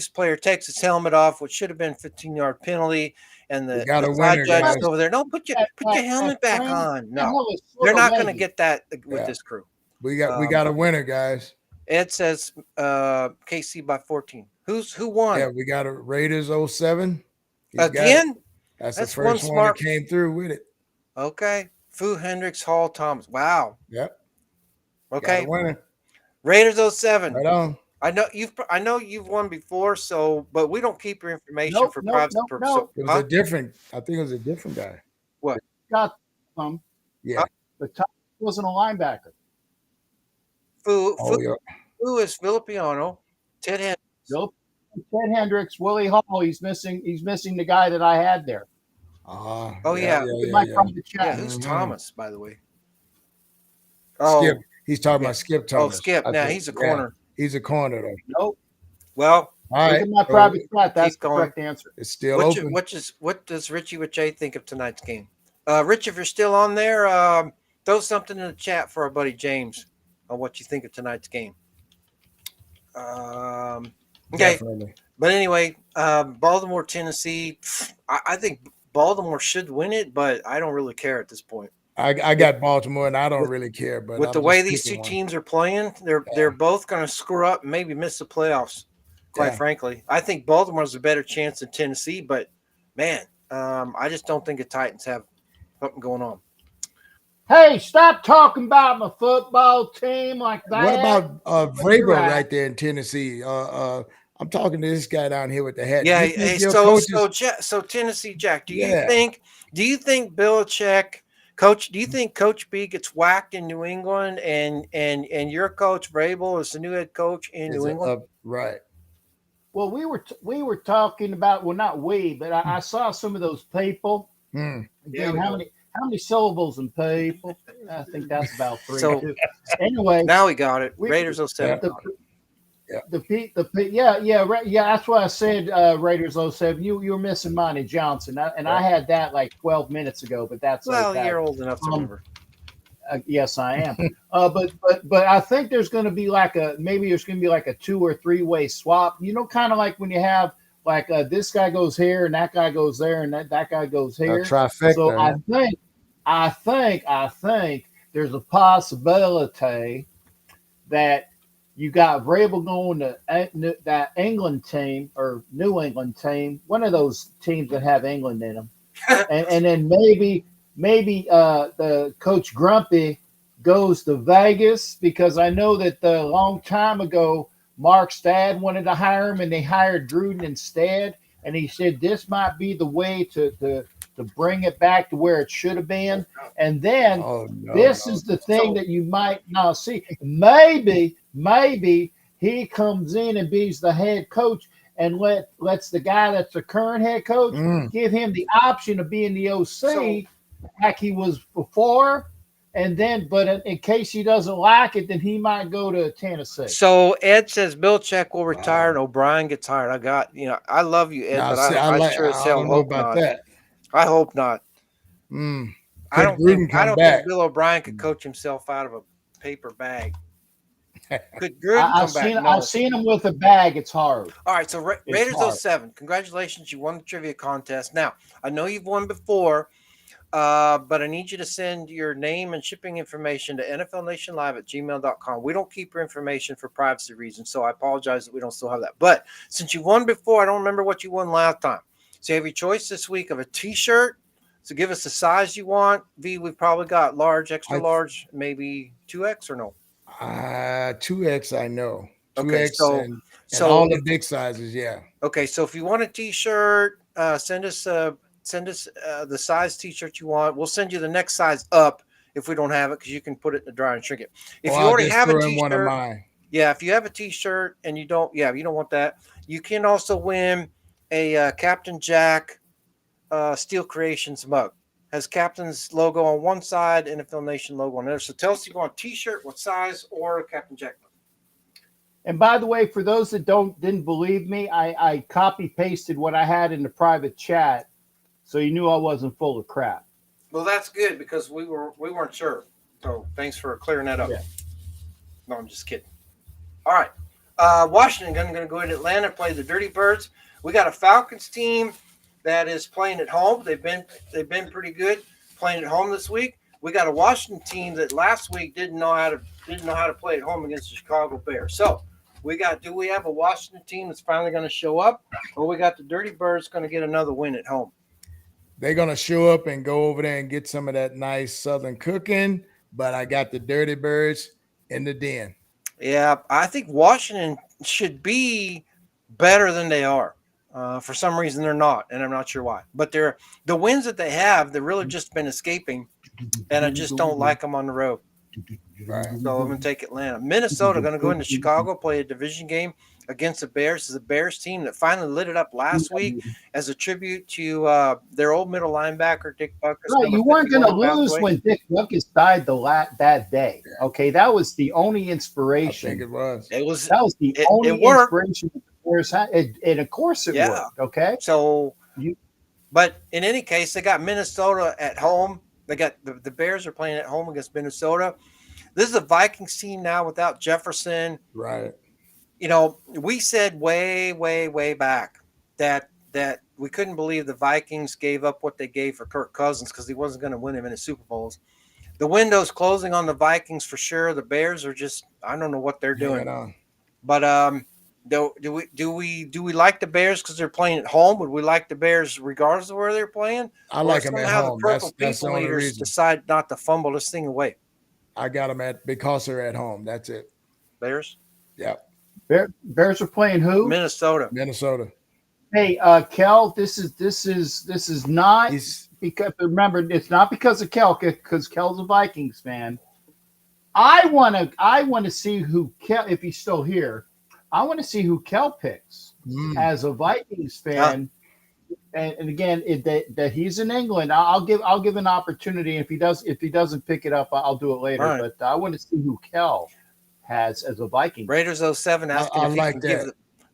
player takes his helmet off, which should have been a 15-yard penalty, and We the got a side winner, judges guys. over there. No, put your helmet back on. No, they're not going to get that with this crew. We got a winner, guys. Ed says KC by 14. Who won? Yeah, we got a Raiders 07. Again? That's That's the first one one that smart. came through with it. Okay. Fu Hendricks, Hall, Thomas. Wow. Yep. Okay. Got a winner. Raiders 07. Right on. I know you've won before, but we don't keep your information for privacy purposes. No. It was a different. I think it was a different guy. What? Got some. Yeah. The top wasn't a linebacker. Fu Yeah. is Filippiano. Ted Hendricks. Nope. Ted Hendricks, Willie Hall. He's missing the guy that I had there. Yeah. Who's Thomas, by the way? Skip. He's talking about Skip Thomas. Skip. Now he's a corner. He's a corner though. Nope. Well, all right. Look at my private chat. That's the correct answer. It's still open. What does Richie Richey think of tonight's game? Rich, if you're still on there, throw something in the chat for our buddy James on what you think of tonight's game. Okay. Definitely. But anyway, Baltimore, Tennessee. I think Baltimore should win it, but I don't really care at this point. I got Baltimore, and I don't really care. But with the way these two teams are playing, they're both going to screw up and maybe miss the playoffs. Quite frankly, I think Baltimore's a better chance than Tennessee, but man, I just don't think the Titans have something going on. Hey, stop talking about my football team like that. What about Vrabel right there in Tennessee? I'm talking to this guy down here with the hat. Yeah. Hey, so Tennessee, Jack, do you think Belichik, Coach? Do you think Coach B gets whacked in New England, and your coach Vrabel is the new head coach in New England? Right. Well, we were talking about, well, not we, but I saw some of those people. Again, how many syllables in people? I think that's about 3. So anyway, now we got it. Raiders 07. That's why I said Raiders 07. You were missing Monty Johnson, I had that like 12 minutes ago, but that's okay. You're old enough to remember. Yes, I am. But I think there's going to be like a 2 or 3 way swap. You know, kind of like when you have like this guy goes here and that guy goes there and that guy goes here. A trifecta. So I think there's a possibility that you got Vrabel going to that England team or New England team, one of those teams that have England in them, and then maybe the Coach Grumpy goes to Vegas, because I know that a long time ago Mark's dad wanted to hire him and they hired Gruden instead, and he said this might be the way to bring it back to where it should have been. And then this is the thing that you might not see. Maybe he comes in and be the head coach and lets the guy that's the current head coach give him the option of being the OC like he was before. And then, but in case he doesn't like it, then he might go to Tennessee. So Ed says Belichick will retire and O'Brien gets hired. I love you, Ed, but I sure as hell hope not. That. I hope not. I don't think Bill O'Brien could coach himself out of a paper bag. Could Gruden come back? No. I've seen him with a bag. It's hard. All right, so Raiders 07. Congratulations, you won the trivia contest. Now, I know you've won before, but I need you to send your name and shipping information to NFLNationLive@gmail.com. We don't keep your information for privacy reasons, so I apologize that we don't still have that. But since you won before, I don't remember what you won last time. So you have your choice this week of a T-shirt. So give us the size you want. We've probably got large, extra large, maybe 2X or no? 2X, I know. 2X, okay, so all the big sizes, yeah. Okay, so if you want a T-shirt, send us the size T-shirt you want. We'll send you the next size up if we don't have it, because you can put it in the dryer and shrink it. If you already have a T-shirt, one of mine. Yeah, if you have a T-shirt and you don't want that, you can also win a Captain Jack Steel Creations mug. Has Captain's logo on one side, NFL Nation logo on the other. So tell us if you want a T-shirt, what size, or a Captain Jack mug. And by the way, for those that didn't believe me, I copy pasted what I had in the private chat, so you knew I wasn't full of crap. Well, that's good, because we weren't sure. So thanks for clearing that up. Yeah. No, I'm just kidding. All right, Washington going to go to Atlanta, play the Dirty Birds. We got a Falcons team that is playing at home. They've been pretty good playing at home this week. We got a Washington team that last week didn't know how to play at home against the Chicago Bears. So do we have a Washington team that's finally going to show up, or we got the Dirty Birds going to get another win at home? They're going to show up and go over there and get some of that nice Southern cooking, but I got the Dirty Birds in the den. Yeah, I think Washington should be better than they are. For some reason, they're not, and I'm not sure why. But the wins that they have, they've really just been escaping, and I just don't like them on the road. Right. So I'm going to take Atlanta. Minnesota going to go into Chicago, play a division game against the Bears. This is a Bears team that finally lit it up last week as a tribute to their old middle linebacker, Dick Butkus. Right, you weren't going to lose when Dick Butkus died that day. Okay, that was the only inspiration. I think it was. That was the only inspiration that the Bears had, and of course it worked. Okay, so but in any case, they got Minnesota at home. They got the Bears are playing at home against Minnesota. This is a Vikings team now without Jefferson. Right. You know, we said way, way, way back that we couldn't believe the Vikings gave up what they gave for Kirk Cousins because he wasn't going to win him in the Super Bowls. The window's closing on the Vikings for sure. The Bears are just, I don't know what they're doing. But do we like the Bears because they're playing at home? Would we like the Bears regardless of where they're playing? I like them at home. The purple people eaters decide not to fumble this thing away. I got them because they're at home. That's it. Bears? Yeah. Bears are playing who? Minnesota. Hey, Kel, this is not because remember it's not because of Kel because Kel's a Vikings fan. I want to see who Kel, if he's still here. I want to see who Kel picks as a Vikings fan. And again, that he's in England, I'll give an opportunity. If he doesn't pick it up, I'll do it later. Right. But I want to see who Kel has as a Viking. Raiders 07 asking if he can give the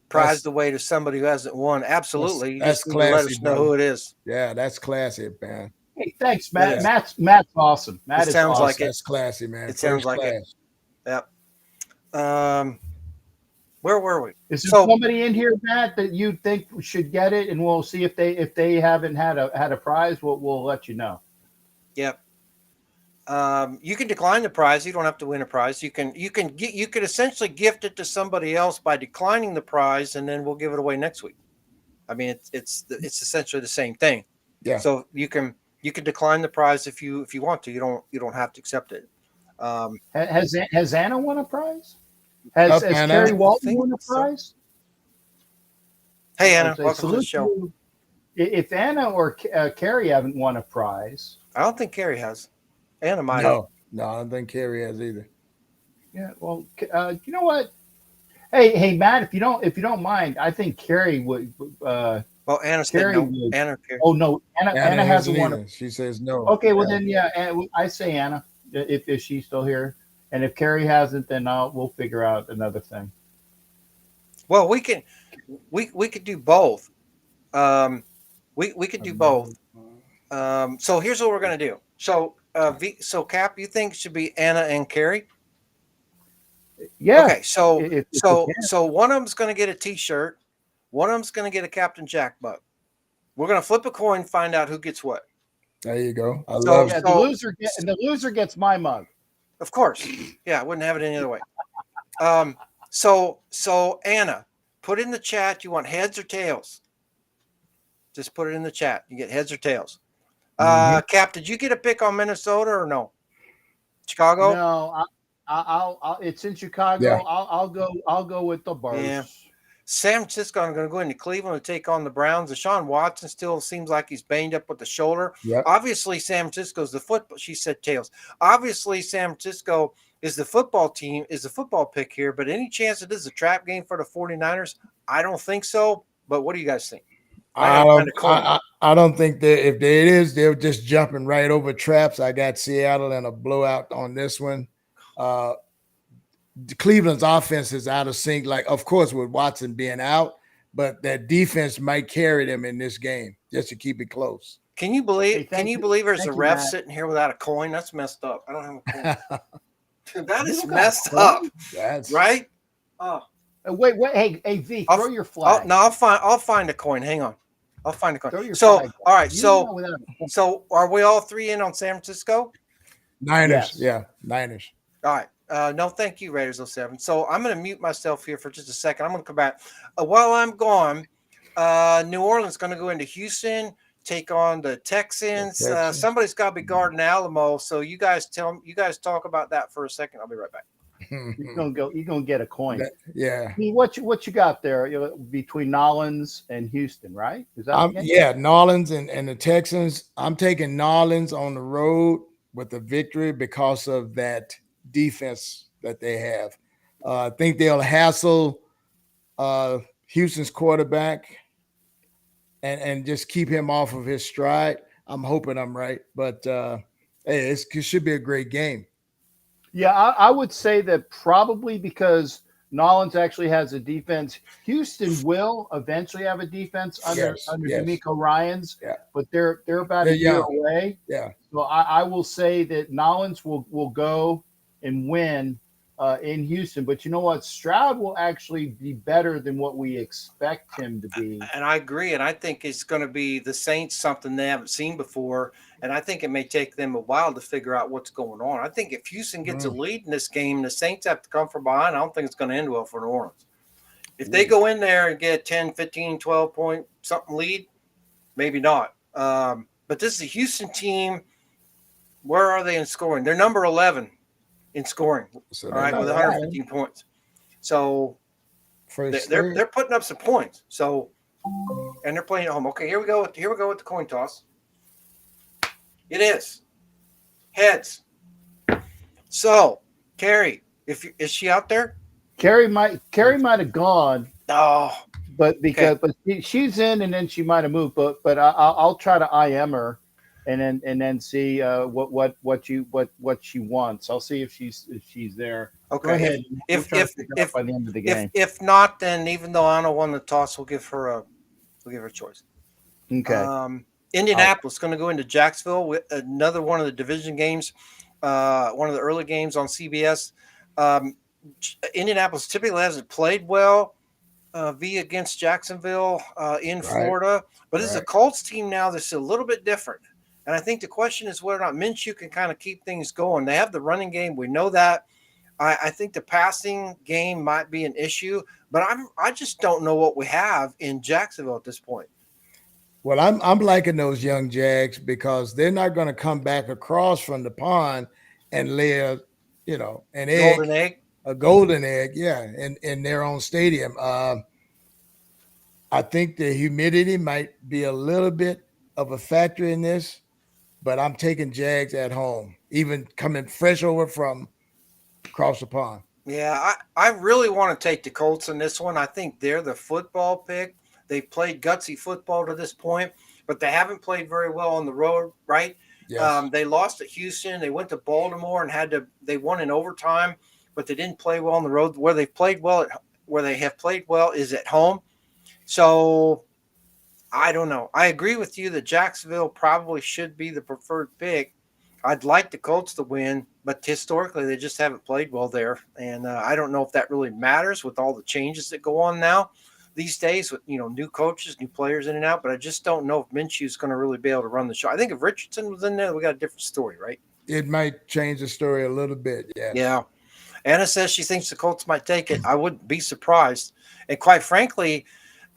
prize away to somebody who hasn't won. Absolutely, that's classy. Let us know who it is. Yeah, that's classy, man. Hey, thanks, Matt. Yeah. Matt's awesome. Matt sounds awesome. like it. That's classy, man. It sounds like it. Yep. Where were we? Is there somebody in here, Matt, that you think should get it, and we'll see if they haven't had a prize. We'll let you know. Yep. You can decline the prize. You don't have to win a prize. You can essentially gift it to somebody else by declining the prize, and then we'll give it away next week. I mean, it's essentially the same thing. Yeah. So you can decline the prize if you want to. You don't have to accept it. Has Anna won a prize? Has Carrie Walton won a prize? Hey, Anna, welcome to the show. If Anna or Carrie haven't won a prize, I don't think Carrie has. Anna might. No, I don't think Carrie has either. Yeah, well, you know what? Hey, Matt, if you don't mind, I think Carrie would. Well, Anna Carrie said no. would. Anna. Oh no, Anna hasn't won. She says no. Okay, well then, yeah, I say Anna if she's still here. And if Carrie hasn't, then we'll figure out another thing. Well, we could do both. We could do both. So here's what we're gonna do. So Cap, you think it should be Anna and Carrie? Yeah. Okay. So one of them's gonna get a T-shirt. One of them's gonna get a Captain Jack mug. We're gonna flip a coin, find out who gets what. There you go. The loser gets my mug. Of course. Yeah, I wouldn't have it any other way. So Anna, put in the chat, you want heads or tails? Just put it in the chat. You get heads or tails. Cap, did you get a pick on Minnesota or no? Chicago? No, I'll it's in Chicago. Yeah. I'll go with the Birds. Yeah. San Francisco, I'm going to go into Cleveland to take on the Browns. Deshaun Watson still seems like he's banged up with the shoulder. Yep. Obviously, San Francisco's the football. She said tails. Obviously, San Francisco is the football team, is the football pick here. But any chance it is a trap game for the 49ers? I don't think so. But what do you guys think? I don't think that if it is, they're just jumping right over traps. I got Seattle in a blowout on this one. Cleveland's offense is out of sync, like, of course, with Watson being out, but that defense might carry them in this game just to keep it close. Can you believe? There's a ref sitting here without a coin? That's messed up. I don't have a coin. That is messed up. That's right. Oh, wait. Hey, V, throw your flag. No, I'll find a coin. Hang on. I'll find a coin. Throw your So, flag all right. You So, know without a- so are we all three in on San Francisco? Niners. Yes. Yeah, Niners. All right. No, thank you, Raiders 07. So I'm going to mute myself here for just a second. I'm going to come back. While I'm gone, New Orleans going to go into Houston, take on the Texans. Texans. Somebody's got to be guarding Alamo. So you guys talk about that for a second. I'll be right back. You're gonna get a coin. Yeah. I mean, what you got there between Nolans and Houston, right? Is that the game? Yeah, Nolans and the Texans. I'm taking Nolans on the road with the victory because of that defense that they have. I think they'll hassle Houston's quarterback and just keep him off of his stride. I'm hoping I'm right, but hey, it should be a great game. Yeah, I would say that probably because Nolans actually has a defense. Houston will eventually have a defense under Yes. D'Amico Ryans, Yeah. but they're about They're a year young. away. Yeah. So I will say that Nolans will go and win in Houston. But you know what? Stroud will actually be better than what we expect him to be. And I agree. And I think it's going to be the Saints, something they haven't seen before. And I think it may take them a while to figure out what's going on. I think if Houston gets a lead in this game, the Saints have to come from behind. I don't think it's going to end well for New Orleans. If they go in there and get 10, 15, 12 point something lead, maybe not. But this is a Houston team. Where are they in scoring? They're number 11 in scoring. So All right, with 115 points. So they're putting up some points. So, and they're playing at home. Okay, here we go with the coin toss. It is heads. So, Carrie, is she out there? Carrie might have gone. Oh, but she's in, and then she might have moved. But I'll try to IM her, and then see what she wants. I'll see if she's there. okay. Go ahead. If by the end of the game. if not, then even though Anna won the toss, we'll give her a choice. Okay. Indianapolis going to go into Jacksonville with another one of the division games, one of the early games on CBS. Indianapolis typically hasn't played well against Jacksonville in Florida, but it's a Colts team now that's a little bit different. And I think the question is whether or not Minshew can kind of keep things going. They have the running game. We know that. I think the passing game might be an issue, but I just don't know what we have in Jacksonville at this point. Well, I'm liking those young Jags because they're not going to come back across from the pond and lay a golden egg, in their own stadium. I think the humidity might be a little bit of a factor in this, but I'm taking Jags at home, even coming fresh over from across the pond. Yeah, I really want to take the Colts in this one. I think they're the football pick. They've played gutsy football to this point, but they haven't played very well on the road, right? Yes. They lost at Houston. They went to Baltimore and they won in overtime, but they didn't play well on the road. Where they have played well is at home. So I don't know. I agree with you that Jacksonville probably should be the preferred pick. I'd like the Colts to win, but historically they just haven't played well there. And I don't know if that really matters with all the changes that go on now these days with, new coaches, new players in and out, but I just don't know if Minshew is going to really be able to run the show. I think if Richardson was in there, we got a different story, right? It might change the story a little bit. Yeah. Yeah. Anna says she thinks the Colts might take it. I wouldn't be surprised. And quite frankly,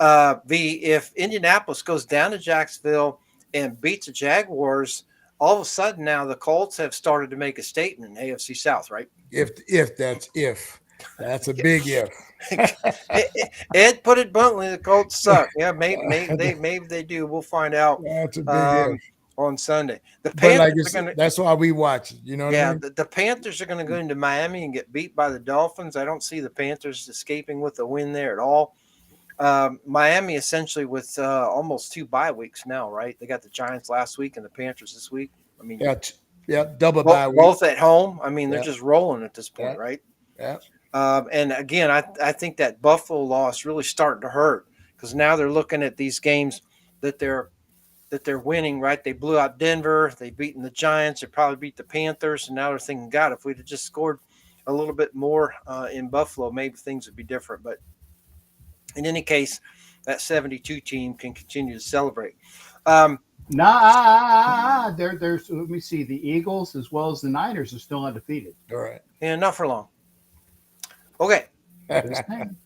if Indianapolis goes down to Jacksonville and beats the Jaguars, all of a sudden now the Colts have started to make a statement in AFC South, right? If that's a big if. Ed put it bluntly, the Colts suck. Yeah, maybe they do. We'll find out. That's a big if. On Sunday. The Panthers that's why we watch it. You know what I mean? The Panthers are going to go into Miami and get beat by the Dolphins. I don't see the Panthers escaping with a win there at all. Miami essentially with almost 2 bye weeks now, right? They got the Giants last week and the Panthers this week. I mean, double bye week. Both at home. I mean, they're just rolling at this point, right? Yeah. And again, I think that Buffalo loss really starting to hurt because now they're looking at these games that they're winning, right? They blew out Denver. They beaten the Giants. They probably beat the Panthers. And now they're thinking, God, if we'd have just scored a little bit more in Buffalo, maybe things would be different. But in any case, that 72 team can continue to celebrate. There's let me see. The Eagles as well as the Niners are still undefeated. All right. And not for long. Okay. Just saying.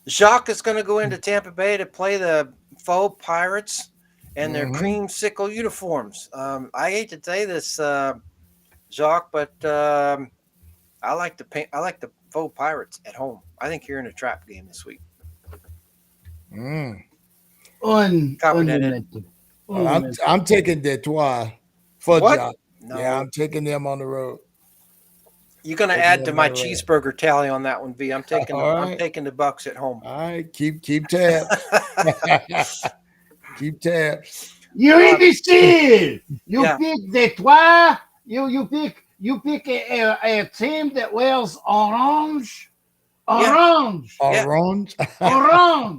Jacques is going to go into Tampa Bay to play the faux Pirates and their creamsicle uniforms. I hate to say this, Jacques, but I like the faux Pirates at home. I think you're in a trap game this week. Unlimited. I'm taking Detroit for What? Jock. No. Yeah, I'm taking them on the road. You're going to add to my cheeseburger tally on that one, V. I'm taking All taking the Bucks at home. All right, keep tabs. Keep tabs. You imbecile! You Yeah. pick Detroit. You pick a team that wears orange. Orange. Yeah. Orange.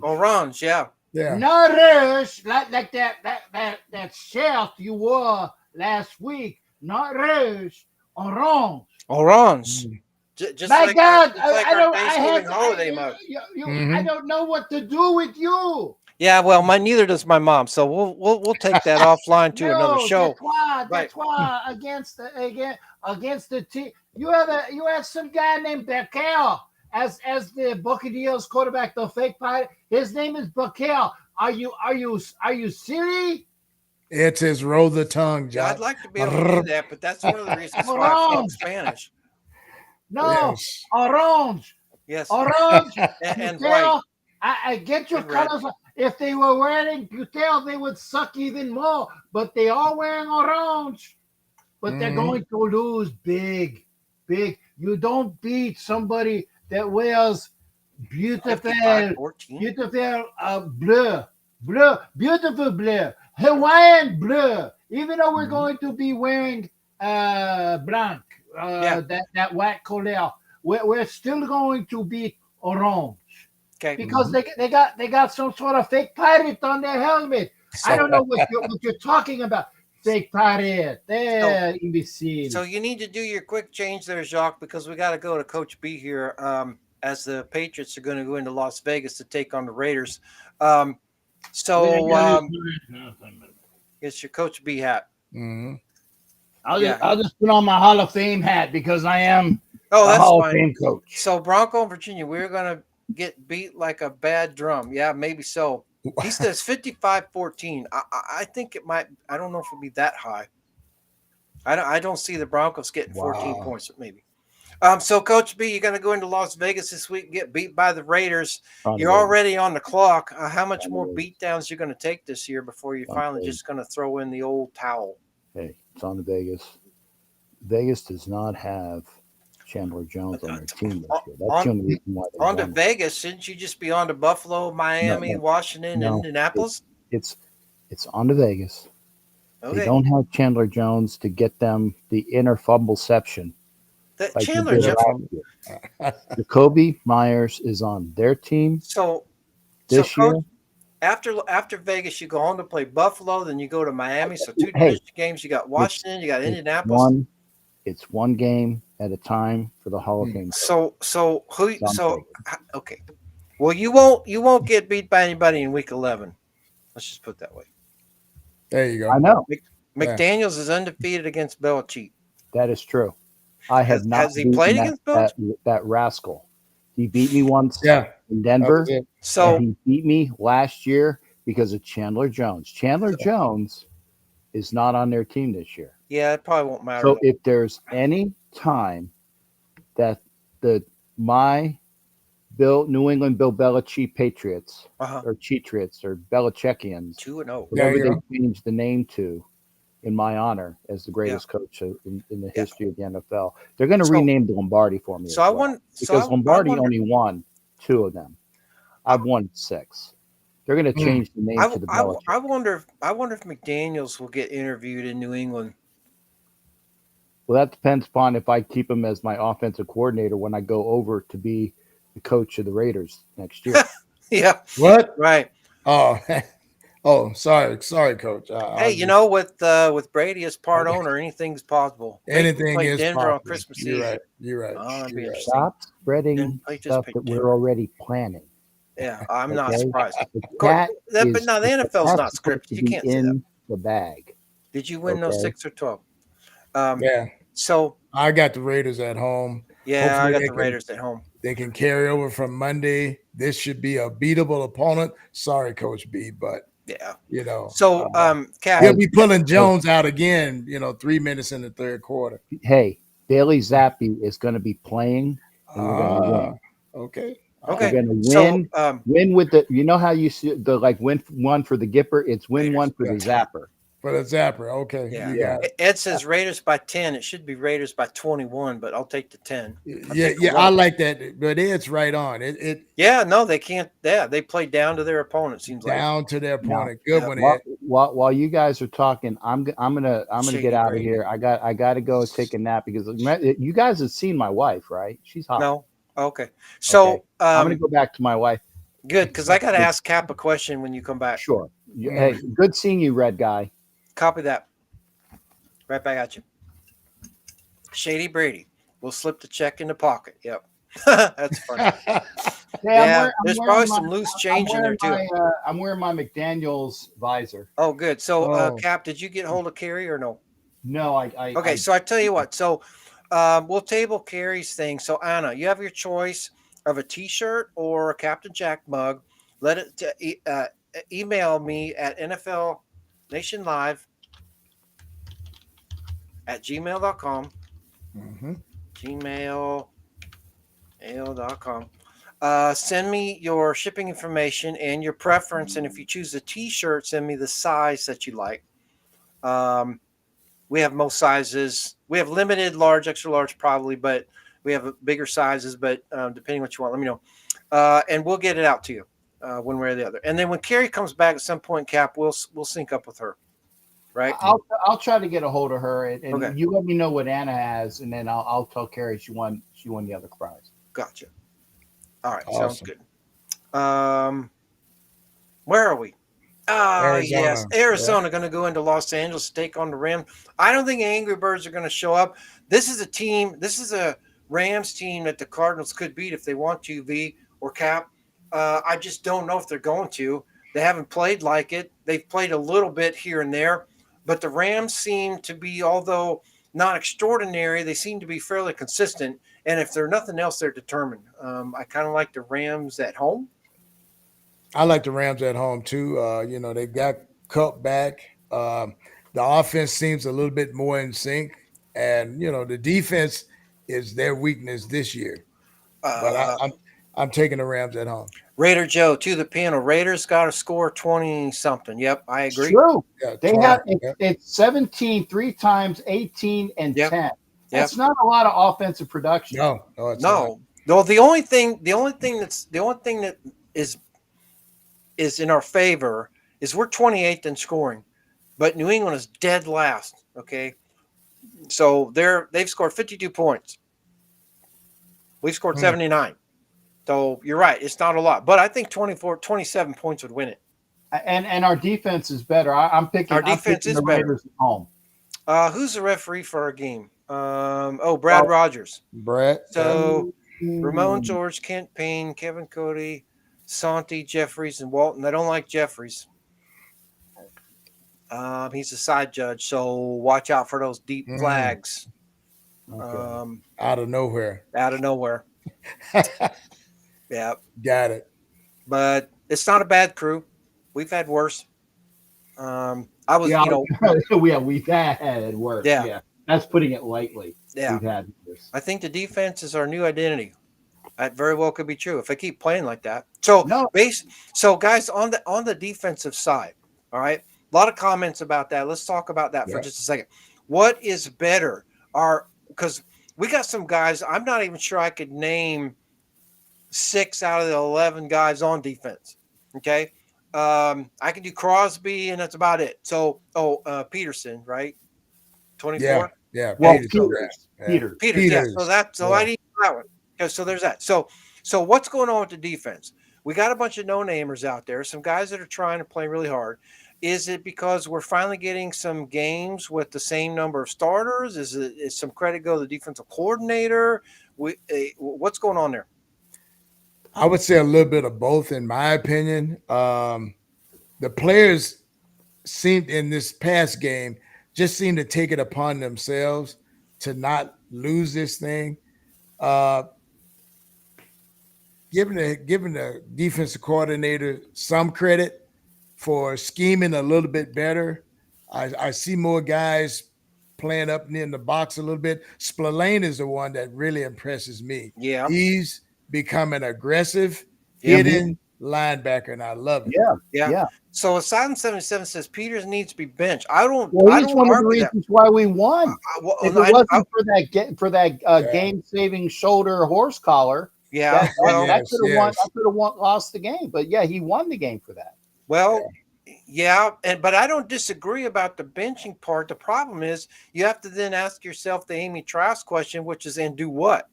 Orange, yeah. Yeah. No rouge like that shirt you wore last week. Not rouge. Orange. Orange. Just My like God, I don't. Thanksgiving holiday mug. I don't know what to do with you. Yeah, well, neither does my mom. So we'll take that offline to another show. That's why against the team. You have some guy named Beckel as the Buccaneers quarterback, the fake pilot. His name is Beckel. Are you silly? It's his roll the tongue, Yeah, Jock. I'd like to be able to do that, but that's one of the reasons why I speak Spanish. No, Yes. orange. Yes. Orange. And Butel, white. I get your And red. colors. If they were wearing Butel, they would suck even more. But they are wearing orange. But they're going to lose big. You don't beat somebody that wears beautiful bleu, Hawaiian bleu. Even though we're going to be wearing blanc, that white color, we're still going to beat orange. Okay. Because they got some sort of fake pirate on their helmet. I don't know what you're talking about. Fake pirate. They're imbecile. So you need to do your quick change there, Jacques, because we got to go to Coach B here as the Patriots are going to go into Las Vegas to take on the Raiders. It's your Coach B hat. Mm-hmm. I'll just put on my Hall of Fame hat because I am that's Hall fine. of Fame coach. So Bronco and Virginia, we're going to get beat like a bad drum. Yeah, maybe so. He says 55-14. I think it might. I don't know if it'll be that high. I don't see the Broncos getting 14 points, maybe. So Coach B, you're going to go into Las Vegas this week and get beat by the Raiders. You're already on the clock. How much more beatdowns you're going to take this year before you're finally just going to throw in the old towel? Hey, it's on to Vegas. Vegas does not have Chandler Jones on their team this year. That's the only reason why they're on to Vegas. Shouldn't you just be on to Buffalo, Miami, Washington, and Indianapolis? It's on to Vegas. Okay. They don't have Chandler Jones to get them the inner fumbleception. Chandler Jones. Jacoby Myers is on their team. This year. After Vegas, you go on to play Buffalo, then you go to Miami. So 2 division games. You got Washington, you got Indianapolis. It's one game at a time for the Hall of Fame. Okay. Well, you won't get beat by anybody in week 11. Let's just put it that way. There you go. I know. McDaniels is undefeated against Belichik. That is true. I have not. Has he played against Belichik? That rascal. He beat me once in Denver. So he beat me last year because of Chandler Jones. Chandler Jones is not on their team this year. Yeah, it probably won't matter. So if there's any time that New England Bill Belichick Patriots or Cheatriots or Belichickians, 2-0, whatever they changed the name to, in my honor as the greatest coach in the history of the NFL, they're going to rename the Lombardi for me. Because Lombardi only won 2 of them. I've won 6. They're going to change the name to the Belichick. I wonder if McDaniels will get interviewed in New England. Well, that depends upon if I keep him as my offensive coordinator when I go over to be the coach of the Raiders next year. Yeah. What? Right. Oh, sorry, Coach. With Brady as part owner, anything's possible. Anything is Denver possible. on Christmas Eve. You're right. You're right. Stop spreading stuff that we're already planning. Yeah, I'm not Okay. surprised. That But is no, the NFL's not that's supposed scripted. to You be can't say that. in the bag. Did you win those Okay. 6 or 12? Yeah, So I got the Raiders at home. yeah, I Hopefully got the Raiders at home. they can carry over from Monday. This should be a beatable opponent. Sorry, Coach B, but Yeah. you know, So Cap, he'll be pulling Jones out again. 3 minutes in the third quarter. Hey, Daily Zappy is going to be playing, and we're going to win. Okay. We're okay. going to So win with the. You know how you see the win one for the Gipper? It's win Raiders. one for the Zapper. For the Zapper. Okay. Yeah. You got it. Ed says Raiders by 10. It should be Raiders by 21, but I'll take the 10. I like that. But it's right on. It Yeah, no, they can't. Yeah, they play down to their opponent. Seems like. down to their Now, opponent. Good yeah. one, Ed. While you guys are talking, I'm gonna Shady get out of Brady. here. I got to go take a nap because you guys have seen my wife, right? She's hot. No. Okay. So Okay. I'm gonna go back to my wife. good, because I got to ask Cap a question when you come back. Sure. Hey, good seeing you, Red Guy. Copy that. Right back at you. Shady Brady will slip the check in the pocket. Yep. That's funny. Yeah, there's probably some loose change in there too. I'm wearing my McDaniel's visor. Oh, good. So, Oh. Cap, did you get hold of Carrie or no? No, Okay, so I tell you what. So, we'll table Carrie's thing. So, Anna, you have your choice of a T-shirt or a Captain Jack mug. Let it email me at NFLNationLive at gmail.com. Mm-hmm. Gmail.com. Send me your shipping information and your preference. And if you choose a T-shirt, send me the size that you like. We have most sizes. We have limited, large, extra large, probably, but we have bigger sizes. But depending what you want, let me know. And we'll get it out to you one way or the other. And then when Carrie comes back at some point, Cap, we'll sync up with her. Right. I'll try to get a hold of her, and Okay. you let me know what Anna has, and then I'll tell Carrie she won the other prize. Gotcha. All right. Awesome. Sounds good. Where are we? Yes, Arizona going to go into Los Angeles, take on the Rams. I don't think Angry Birds are going to show up. This is a team. This is a Rams team that the Cardinals could beat if they want to, V or Cap. I just don't know if they're going to. They haven't played like it. They've played a little bit here and there, but the Rams seem to be, although not extraordinary, they seem to be fairly consistent. And if they're nothing else, they're determined. I kind of like the Rams at home. I like the Rams at home too. They got Cup back. The offense seems a little bit more in sync, and the defense is their weakness this year. But I'm taking the Rams at home. Raider Joe to the panel. Raiders got to score 20 something. Yep, I agree. True. Yeah, They 20, have yeah. it's 17 3 times, 18 and Yep. 10. That's not a lot of offensive production. No, it's not. No, the only thing that is in our favor is we're 28th in scoring, but New England is dead last. Okay, so they've scored 52 points. We've scored 79. So you're right, it's not a lot, but I think 27 points would win it. And our defense is better. I'm picking. Our defense is the better. Raiders at home. Who's the referee for our game? Brad Rogers. Brett. So Ramon, George, Kent Payne, Kevin Cody, Santi, Jeffries, and Walton. I don't like Jeffries. He's a side judge, so watch out for those deep flags. Okay. Out of nowhere. Out of nowhere. Yeah. Got it. But it's not a bad crew. We've had worse. I was, we've had worse. Yeah. Yeah. That's putting it lightly. Yeah. We've had this. I think the defense is our new identity. That very well could be true if I keep playing like that. So guys, on the defensive side, all right, a lot of comments about that. Let's talk about that for just a second. What is better? Because we got some guys, I'm not even sure I could name 6 out of the 11 guys on defense. Okay. I can do Crosby, and that's about it. So, Peterson, right? 24. Yeah. Well, Peters. Yeah. So I need that one. Okay, so there's that. So what's going on with the defense? We got a bunch of no-namers out there, some guys that are trying to play really hard. Is it because we're finally getting some games with the same number of starters? Is some credit go to the defensive coordinator? What's going on there? I would say a little bit of both, in my opinion. The players seemed in this past game just seemed to take it upon themselves to not lose this thing. Uh, giving the defensive coordinator some credit for scheming a little bit better. I see more guys playing up near the box a little bit. Spillane is the one that really impresses me. Yeah. He's becoming aggressive, Yeah. hitting linebacker, and I love it. Yeah, Yeah. yeah. So Asylum 77 says Peters needs to be benched. I don't He's one of the argue that. reasons why we won. Well, If it wasn't for that game-saving shoulder horse collar, yeah, that Yes, could have won. yes. I could have lost the game. But yeah, he won the game for that. well, but I don't disagree about the benching part. The problem is you have to then ask yourself the Amy Trask question, which is, and do what?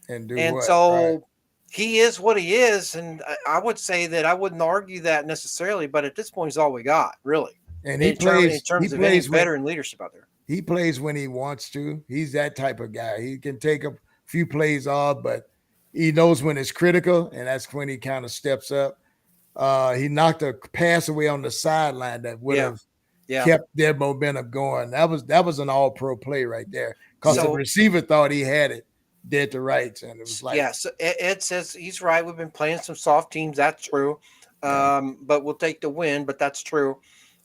And do And what? so Right. he is what he is, and I would say that I wouldn't argue that necessarily, but at this point, he's all we got, really. And In terms of any veteran leadership out there. He plays when he wants to. He's that type of guy. He can take a few plays off, but he knows when it's critical, and that's when he kind of steps up. He knocked a pass away on the sideline that would have kept their momentum going. That was an all-pro play right there, because the receiver thought he had it dead to rights, and it was like, so Ed says he's right. We've been playing some soft teams. That's true. But we'll take the win. But that's true.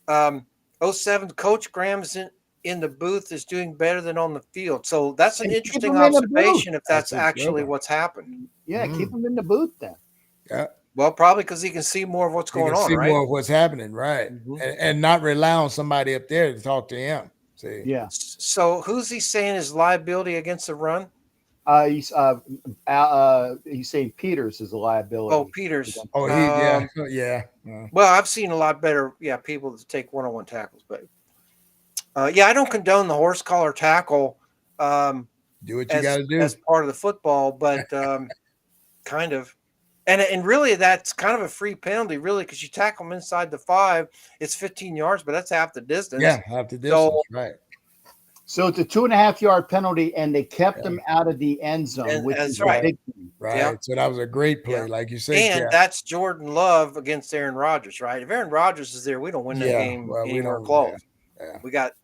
07 Coach Graham's in the booth is doing better than on the field. So that's an interesting observation if that's actually what's happened. Yeah, keep him in the booth then. Yeah. Well, probably because he can see more of what's going on, right? See more of what's happening, right? And not rely on somebody up there to talk to him. See? Yeah. So who's he saying is liability against the run? He's saying Peters is a liability. Oh, Peters. Oh, yeah. Well, I've seen a lot better, people that take one-on-one tackles, but I don't condone the horse collar tackle. Do what you got to do as part of the football, but kind of, and really that's kind of a free penalty, really, because you tackle them inside the 5, it's 15 yards, but that's half the distance. Yeah, half the distance, right. So it's a 2.5-yard penalty, and they kept him out of the end zone, which is right. a big thing. Right. Yeah. So that was a great play, like you said. And that's Jordan Love against Aaron Rodgers, right? If Aaron Rodgers is there, we don't win that game anywhere close. Yeah. We got,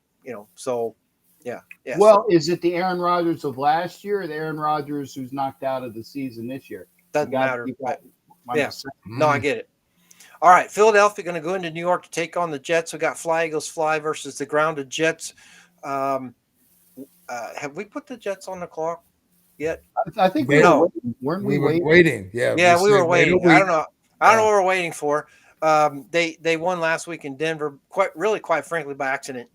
so yeah. Well, is it the Aaron Rodgers of last year or the Aaron Rodgers who's knocked out of the season this year? Doesn't matter. Yeah. No, I get it. All right. Philadelphia going to go into New York to take on the Jets. We got Fly Eagles Fly versus the grounded Jets. Have we put the Jets on the clock yet? I think we were waiting. Weren't we waiting? Yeah, we were waiting. I don't know what we're waiting for. They won last week in Denver, quite frankly, by accident.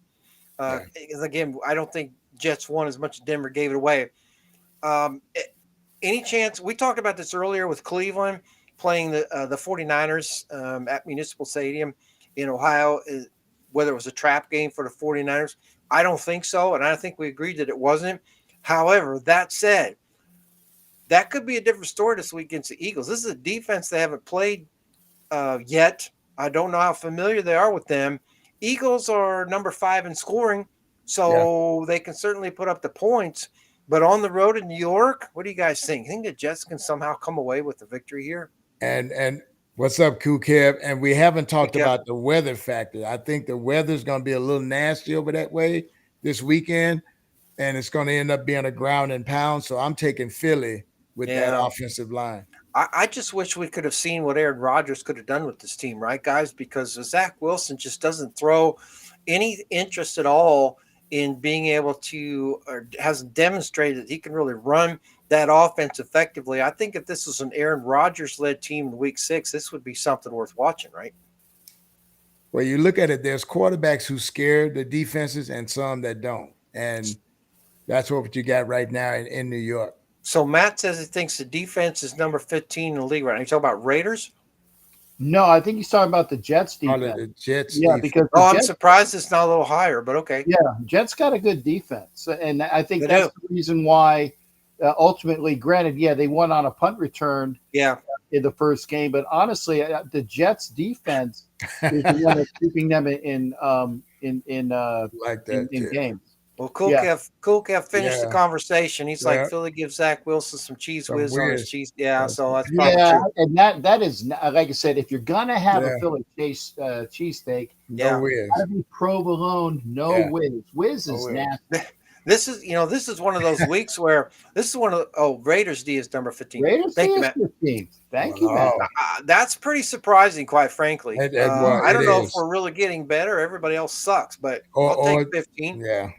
Again, I don't think Jets won as much as Denver gave it away. Any chance? We talked about this earlier with Cleveland playing the 49ers at Municipal Stadium in Ohio, whether it was a trap game for the 49ers. I don't think so, and I think we agreed that it wasn't. However, that said, that could be a different story this week against the Eagles. This is a defense they haven't played yet. I don't know how familiar they are with them. Eagles are number 5 in scoring, so they can certainly put up the points. But on the road in New York, what do you guys think? You think the Jets can somehow come away with the victory here? And what's up, Cool Kev? And we haven't talked about the weather factor. I think the weather's going to be a little nasty over that way this weekend, and it's going to end up being a ground and pound. So I'm taking Philly with that offensive line. I just wish we could have seen what Aaron Rodgers could have done with this team, right, guys? Because Zach Wilson just doesn't throw any interest at all in being able to, or hasn't demonstrated that he can really run that offense effectively. I think if this was an Aaron Rodgers-led team in Week 6, this would be something worth watching, right? Well, you look at it, there's quarterbacks who scare the defenses and some that don't. And that's what you got right now in New York. So Matt says he thinks the defense is number 15 in the league right now. You talking about Raiders? No, I think he's talking about the Jets defense. The Jets defense. Because I'm surprised it's not a little higher, but okay. Yeah, Jets got a good defense, and I think that's the reason why. Ultimately, granted, they won on a punt return. In the first game, but honestly, the Jets defense is the one that's keeping them in games. Well, Yeah. Cool Kev finished the Yeah. conversation. He's like, Yeah. Philly gives Zach Wilson some cheese Some whiz on his whiz. cheese. Yeah, That's- so that's probably Yeah, true. and that is like I said, if you're gonna have a Yeah. Philly cheesesteak, No Yeah. whiz. gotta be provolone, no Yeah. whiz. Whiz No is whiz. nasty. This is one of those weeks where this is one of Raiders D is number 15. Raiders Thank you, is Matt. 15th. Thank you, Matt. Wow. That's pretty surprising, quite frankly. Well, I it don't know if is. we're really getting better. Everybody else sucks, but Or, I'll take or 15. yeah.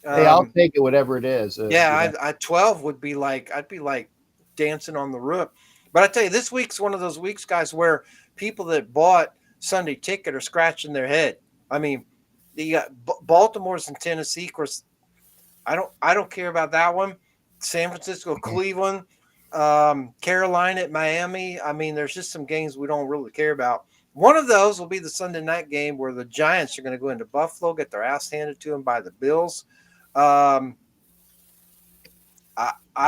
Hey, I'll take it, whatever it is. Yeah, I 12 would be like I'd be like dancing on the roof. But I tell you, this week's one of those weeks, guys, where people that bought Sunday ticket are scratching their head. I mean, you got Baltimore's in Tennessee. Of course, I don't care about that one. San Francisco, Cleveland, Carolina at Miami. I mean, there's just some games we don't really care about. One of those will be the Sunday night game where the Giants are going to go into Buffalo, get their ass handed to them by the Bills. I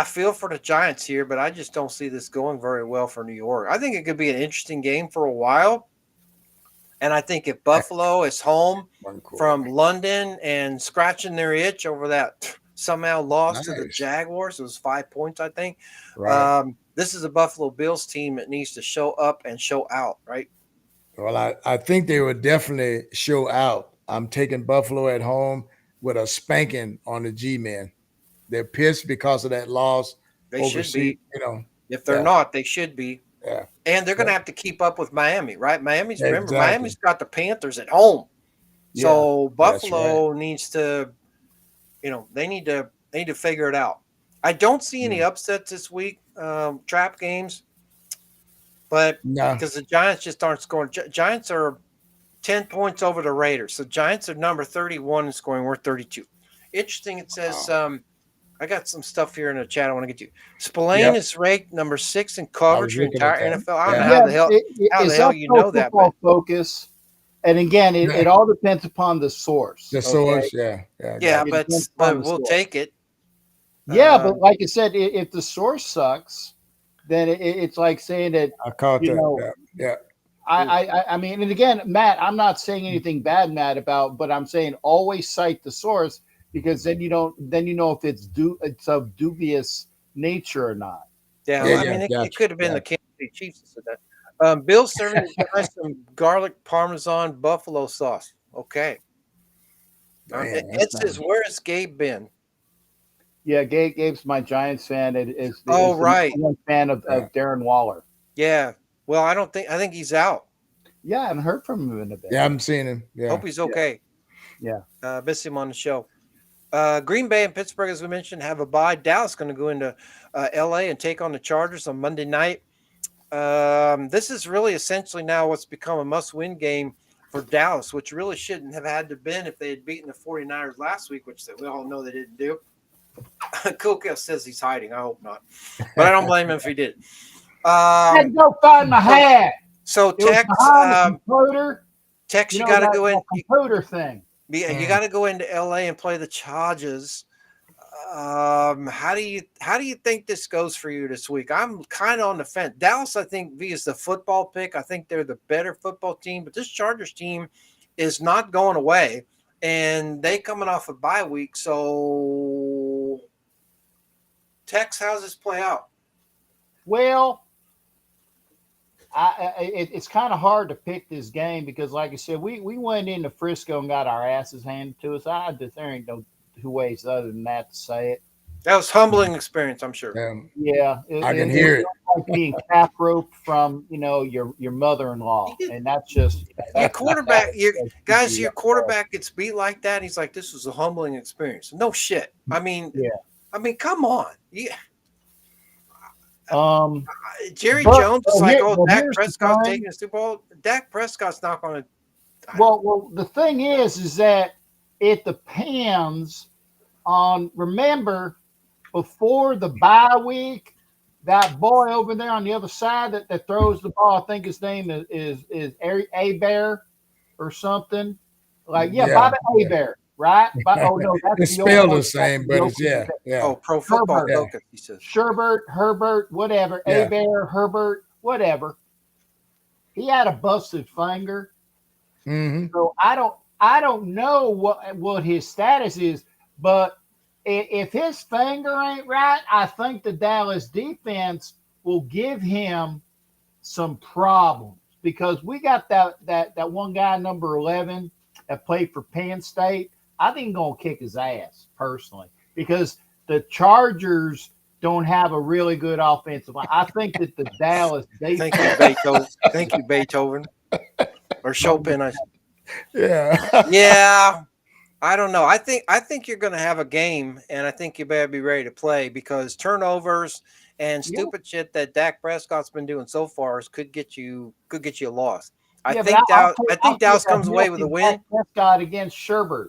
feel for the Giants here, but I just don't see this going very well for New York. I think it could be an interesting game for a while. And I think if Buffalo is home from London and scratching their itch over that somehow loss to the Jaguars, it was 5 points, I think. Right. This is a Buffalo Bills team that needs to show up and show out, right? Well, I think they would definitely show out. I'm taking Buffalo at home with a spanking on the G-men. They're pissed because of that loss. They should be. You know, if they're not, they should be. Yeah. And they're going to have to keep up with Miami, right? Remember, Exactly. Miami's got the Panthers at home. So Buffalo needs to, they need to figure it out. I don't see any upsets this week, trap games, but because the Giants just aren't scoring. Giants are 10 points over the Raiders. So Giants are number 31 in scoring. We're 32. Interesting. It says, I got some stuff here in the chat I want to get to. Spillane is ranked number 6 in coverage for the entire NFL. I don't know how the hell you know that. But focus. And again, it all depends upon the source. The source, yeah, but we'll take it. Yeah, but like I said, if the source sucks, then it's like saying that I caught that. Yeah. I mean, and again, Matt, I'm not saying anything bad, Matt, but I'm saying always cite the source, because then you know if it's of dubious nature or not. Yeah, I mean, it could have been the Kansas City Chiefs that said that. Bill serving some garlic parmesan buffalo sauce. Okay. It says, where has Gabe been? Yeah, Gabe's my Giants fan. Is right. One fan of Darren Waller. Yeah. Well, I think he's out. Yeah, I haven't heard from him in a bit. Yeah, I haven't seen him. Yeah. Hope he's okay. Yeah. Miss him on the show. Green Bay and Pittsburgh, as we mentioned, have a bye. Dallas going to go into LA and take on the Chargers on Monday night. This is really essentially now what's become a must-win game for Dallas, which really shouldn't have had to been if they had beaten the 49ers last week, which we all know they didn't do. Kuka says he's hiding. I hope not. But I don't blame him if he did. I had to go find my hat. So Tex, you got to go in. Computer thing. Yeah, you got to go into LA and play the Chargers. How do you think this goes for you this week? I'm kind of on the fence. Dallas, I think, is the football pick. I think they're the better football team, but this Chargers team is not going away, and they coming off a bye week. So, Tex, how's this play out? Well, it's kind of hard to pick this game because, like I said, we went into Frisco and got our asses handed to us. There ain't no two ways other than that to say it. That was humbling experience, I'm sure. Yeah, I can hear it. Like being cap roped from your mother-in-law, and that's just your quarterback. Your quarterback gets beat like that. He's like, this was a humbling experience. No shit. I mean, come on. Yeah. Jerry Jones is like, Dak Prescott's taking a Super Bowl. Dak Prescott's not going to. Well, the thing is that it depends on. Remember, before the bye week, that boy over there on the other side that throws the ball, I think his name is A-Bear or something. Bobby A-Bear. Right? Oh no, that's it's spelled the same, but it's yeah. Oh, Pro Football Focus, he says. Herbert, whatever. Yeah. A-Bear, Herbert, whatever. He had a busted finger. Mm-hmm. So I don't know what his status is, But if his finger ain't right, I think the Dallas defense will give him some problems because we got that one guy, number 11, that played for Penn State. I think he's going to kick his ass personally because the Chargers don't have a really good offensive line. I think that the Dallas Thank defense. you, Beethoven. Thank you, Beethoven. Or Chopin. Yeah. Yeah. I don't know. I think you're going to have a game, and I think you better be ready to play because turnovers and Yeah. stupid shit that Dak Prescott's been doing so far could get you a loss. I Yeah, think but I think Dallas comes away with a win. Prescott against Sherbert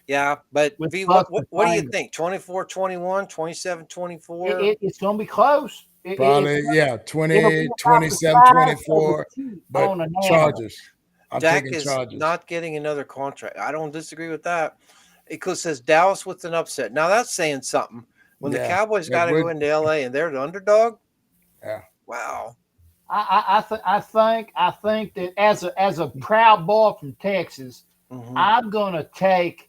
Yeah, but with V, Buster what do you Finger. think? 24-21, 27-24? It's going to be close. Probably, yeah, it'll be 20, about the 27, size of a 24, teat but on an animal. Chargers. I'm Dak taking is Chargers. not getting another contract. I don't disagree with that. It says Dallas with an upset. Now that's saying something. When the Yeah, Cowboys that got to go would- into LA and they're the underdog. Yeah. Wow. I think that as a proud boy from Texas, Mhm. I'm gonna take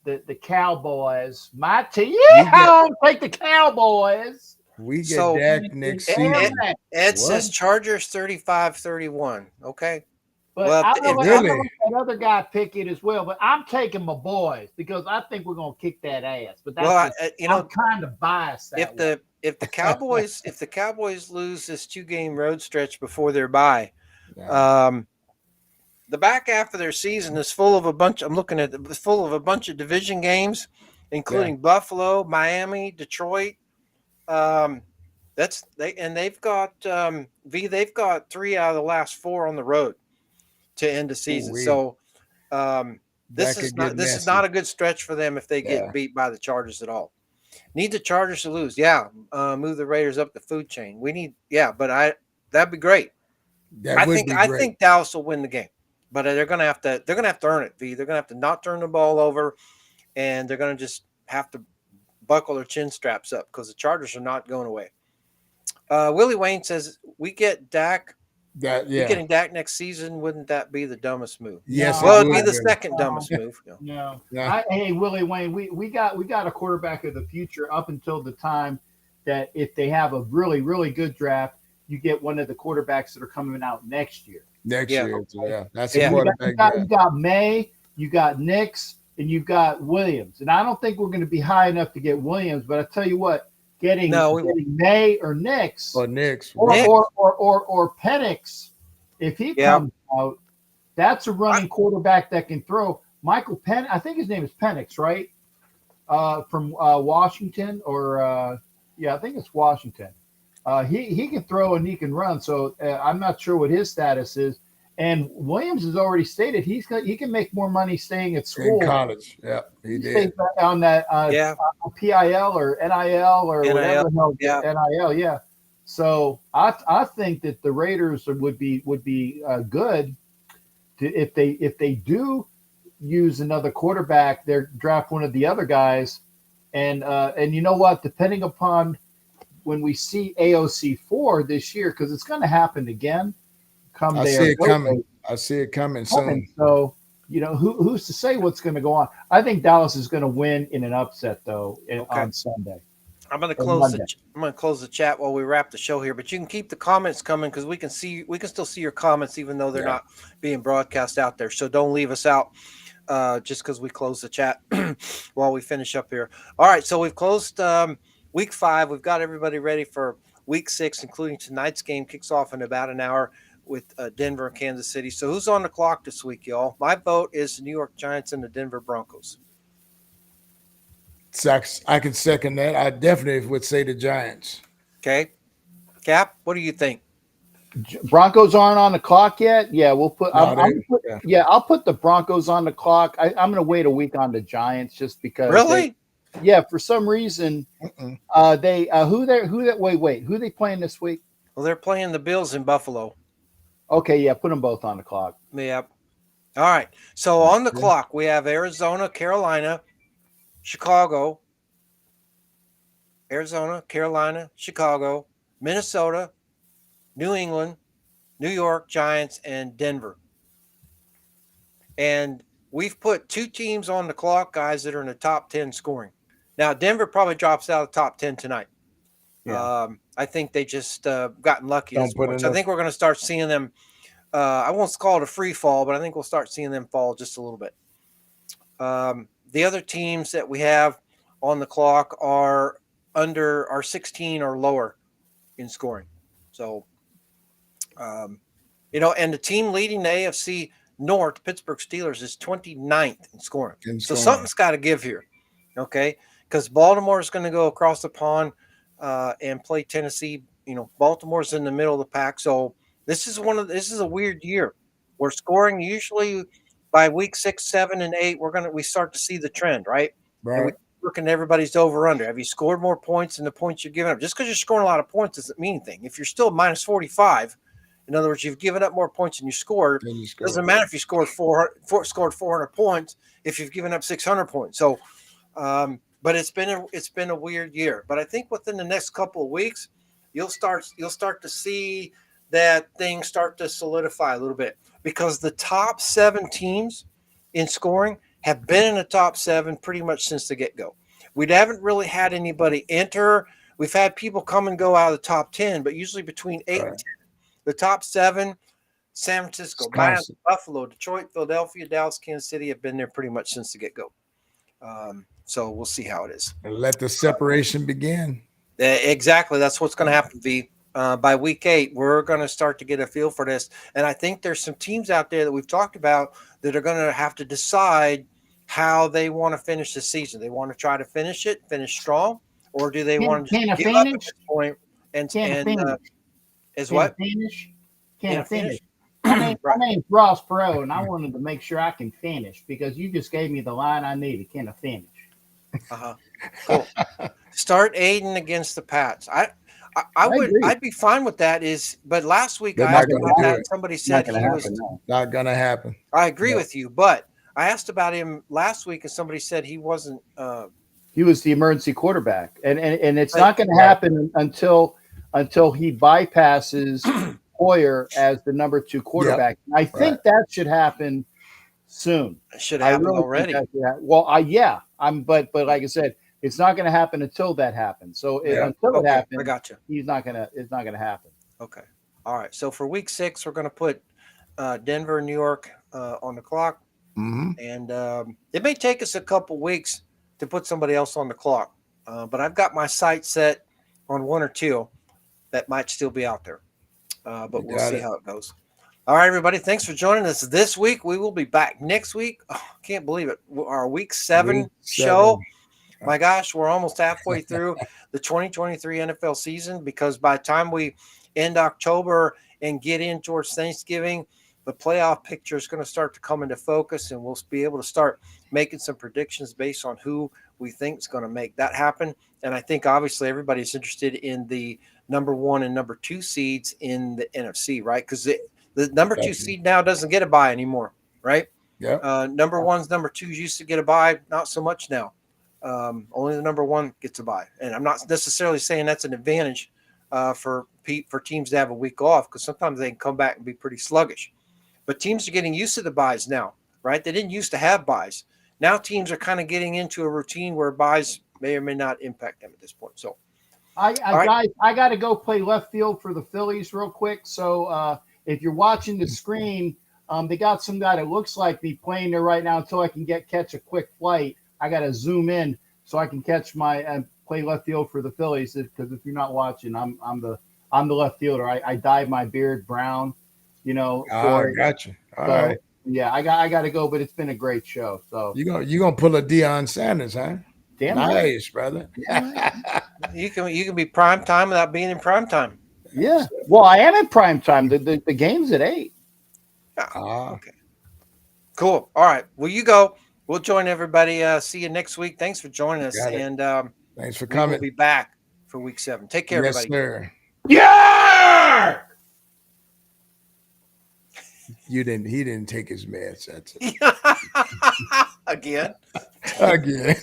the Cowboys. My team. get- Yeah, take the Cowboys. We get So- Dak next Ed- season. Ed What? says Chargers 35-31. Okay. But Well, I'm gonna, if- let, I'm Really? gonna let that other guy pick it as well. But I'm taking my boys because I think we're gonna kick that ass. But that's Well, just, I- I'm kind of biased that if way. the Cowboys lose this 2-game road stretch before their bye, Yeah. the back half of their season is full of a bunch. I'm looking at it's full of a bunch of division games, including Buffalo, Miami, Detroit. They've got they've got 3 out of the last 4 on the road to end the season. Ooh-wee. So this That is could not get this is messy. not a good stretch for them if they Yeah. get beat by the Chargers at all. Need the Chargers to lose. Yeah. Move the Raiders up the food chain. We need, but that'd be great. That would be great. I think Dallas will win the game. But they're gonna have to earn it, V. They're gonna have to not turn the ball over, and they're gonna just have to buckle their chin straps up because the Chargers are not going away. Willie Wayne says we get Dak. We getting Dak next season. Wouldn't that be the dumbest move? Yes, No, Well, it it'd be would the be. second dumbest move. No. Yeah. Hey, Willie Wayne, we got a quarterback of the future up until the time that if they have a really, really good draft, you get one of the quarterbacks that are coming out next year. Next Yeah. year. Yeah. That's Yeah. a quarterback. You got May, you got Nix, and you got Williams. And I don't think we're going to be high enough to get Williams, but I tell you what, getting May or Nix Or Knicks. or Penix, if he Yeah. comes out, that's a running quarterback that can throw. Michael Penn, I think his name is Penix, right? From Washington, or I think it's Washington. He can throw and he can run, so I'm not sure what his status is. And Williams has already stated he can make more money staying at school In college. Yeah, he did. on that PIL or NIL or NIL, whatever the hell, yeah. NIL, yeah. So I think that the Raiders would be good if they do use another quarterback. They draft one of the other guys, and you know what? Depending upon when we see AOC 4 this year, because it's going to happen again. I see it coming. I see it coming soon. So who's to say what's going to go on? I think Dallas is going to win in an upset though on Sunday. I'm going to close the chat while we wrap the show here, but you can keep the comments coming because we can still see your comments even though they're not being broadcast out there. So don't leave us out just because we close the chat while we finish up here. All right, so we've closed week 5. We've got everybody ready for week 6, including tonight's game kicks off in about an hour with Denver and Kansas City. So who's on the clock this week, y'all? My vote is the New York Giants and the Denver Broncos. I can second that. I definitely would say the Giants. Okay. Cap, what do you think? Broncos aren't on the clock yet. Yeah, we'll put. No, I'll put the Broncos on the clock. I'm going to wait a week on the Giants just because. Really? For some reason, who they playing this week? Well, they're playing the Bills in Buffalo. Okay, yeah, put them both on the clock. Yep. All right. So on the clock, we have Arizona, Carolina, Chicago, Minnesota, New England, New York Giants, and Denver. And we've put 2 teams on the clock, guys, that are in the top 10 scoring. Now, Denver probably drops out of the top 10 tonight. Yeah. I think they just gotten lucky Don't this put morning. So I enough- think we're going to start seeing them. I won't call it a free fall, but I think we'll start seeing them fall just a little bit. The other teams that we have on the clock are 16 or lower in scoring. So, and the team leading the AFC North, Pittsburgh Steelers, is 29th in scoring. So something's got to give here, okay? Because Baltimore is going to go across the pond and play Tennessee. Baltimore's in the middle of the pack. So this is a weird year. We're scoring usually by week 6, 7, and 8. We start to see the trend, right? Right. And we looking at everybody's over under. Have you scored more points than the points you're giving up? Just because you're scoring a lot of points doesn't mean anything. If you're still minus 45, in other words, you've given up more points than you scored. Doesn't matter if you scored 400 points if you've given up 600 points. So, but it's been a weird year. But I think within the next couple of weeks, you'll start to see that things start to solidify a little bit, because the top 7 teams in scoring have been in the top 7 pretty much since the get-go. We haven't really had anybody enter. We've had people come and go out of the top 10, but usually between 8 and 10. The top 7, San Francisco, Miami, Buffalo, Detroit, Philadelphia, Dallas, Kansas City, have been there pretty much since the get-go. So we'll see how it is. And let the separation begin. Exactly. That's what's going to happen, V. By week 8, we're going to start to get a feel for this. And I think there's some teams out there that we've talked about that are going to have to decide how they want to finish the season. They want to try to finish strong, or do they want to just give up at this point finish? My name's Ross Perot, and I wanted to make sure I can finish, because you just gave me the line I needed. Can I finish? Cool. Start Aiden against the Pats. I'd be fine with that. But last week I asked about that. Somebody said he was not gonna happen. I agree with you, but I asked about him last week, and somebody said he wasn't. He was the emergency quarterback, and it's not going to happen until he bypasses Hoyer as the number 2 quarterback. Yep. I think that should happen soon. It should happen already. Well, but like I said, it's not going to happen until that happens. So until it happens, I got you. It's not going to happen. Okay. All right. So for week 6, we're going to put Denver and New York on the clock. Mm-hmm. And it may take us a couple weeks to put somebody else on the clock. But I've got my sight set on 1 or 2 that might still be out there. But we'll see how it goes. All right, everybody. Thanks for joining us this week. We will be back next week. Oh, I can't believe it. Our week 7 show. My gosh, we're almost halfway through the 2023 NFL season, because by the time we end October and get in towards Thanksgiving, the playoff picture is going to start to come into focus, and we'll be able to start making some predictions based on who we think is going to make that happen. And I think obviously everybody's interested in the number 1 and number 2 seeds in the NFC, right? Because the number 2 seed now doesn't get a bye anymore, right? Yeah. Number 1s, number 2s used to get a bye, not so much now. Only the number 1 gets a bye, and I'm not necessarily saying that's an advantage for teams to have a week off, because sometimes they can come back and be pretty sluggish. But teams are getting used to the byes now, right? They didn't used to have byes. Now teams are kind of getting into a routine where byes may or may not impact them at this point. So, guys, I got to go play left field for the Phillies real quick. So if you're watching the screen, they got some guy that looks like me playing there right now until I can catch a quick flight. I got to zoom in so I can catch play left field for the Phillies. Because if you're not watching, I'm the left fielder. I dyed my beard brown, I got you. All right. Yeah, I got to go, but it's been a great show. So you gonna pull a Deion Sanders, huh? Damn nice, brother. You can be prime time without being in prime time. Yeah. Well, I am in prime time. The game's at 8. Okay. Cool. All right. Well, you go. We'll join everybody. See you next week. Thanks for joining us. And thanks for coming. We'll be back for week 7. Take care, everybody. Sir. Yeah. He didn't take his meds. That's it. Again. Again.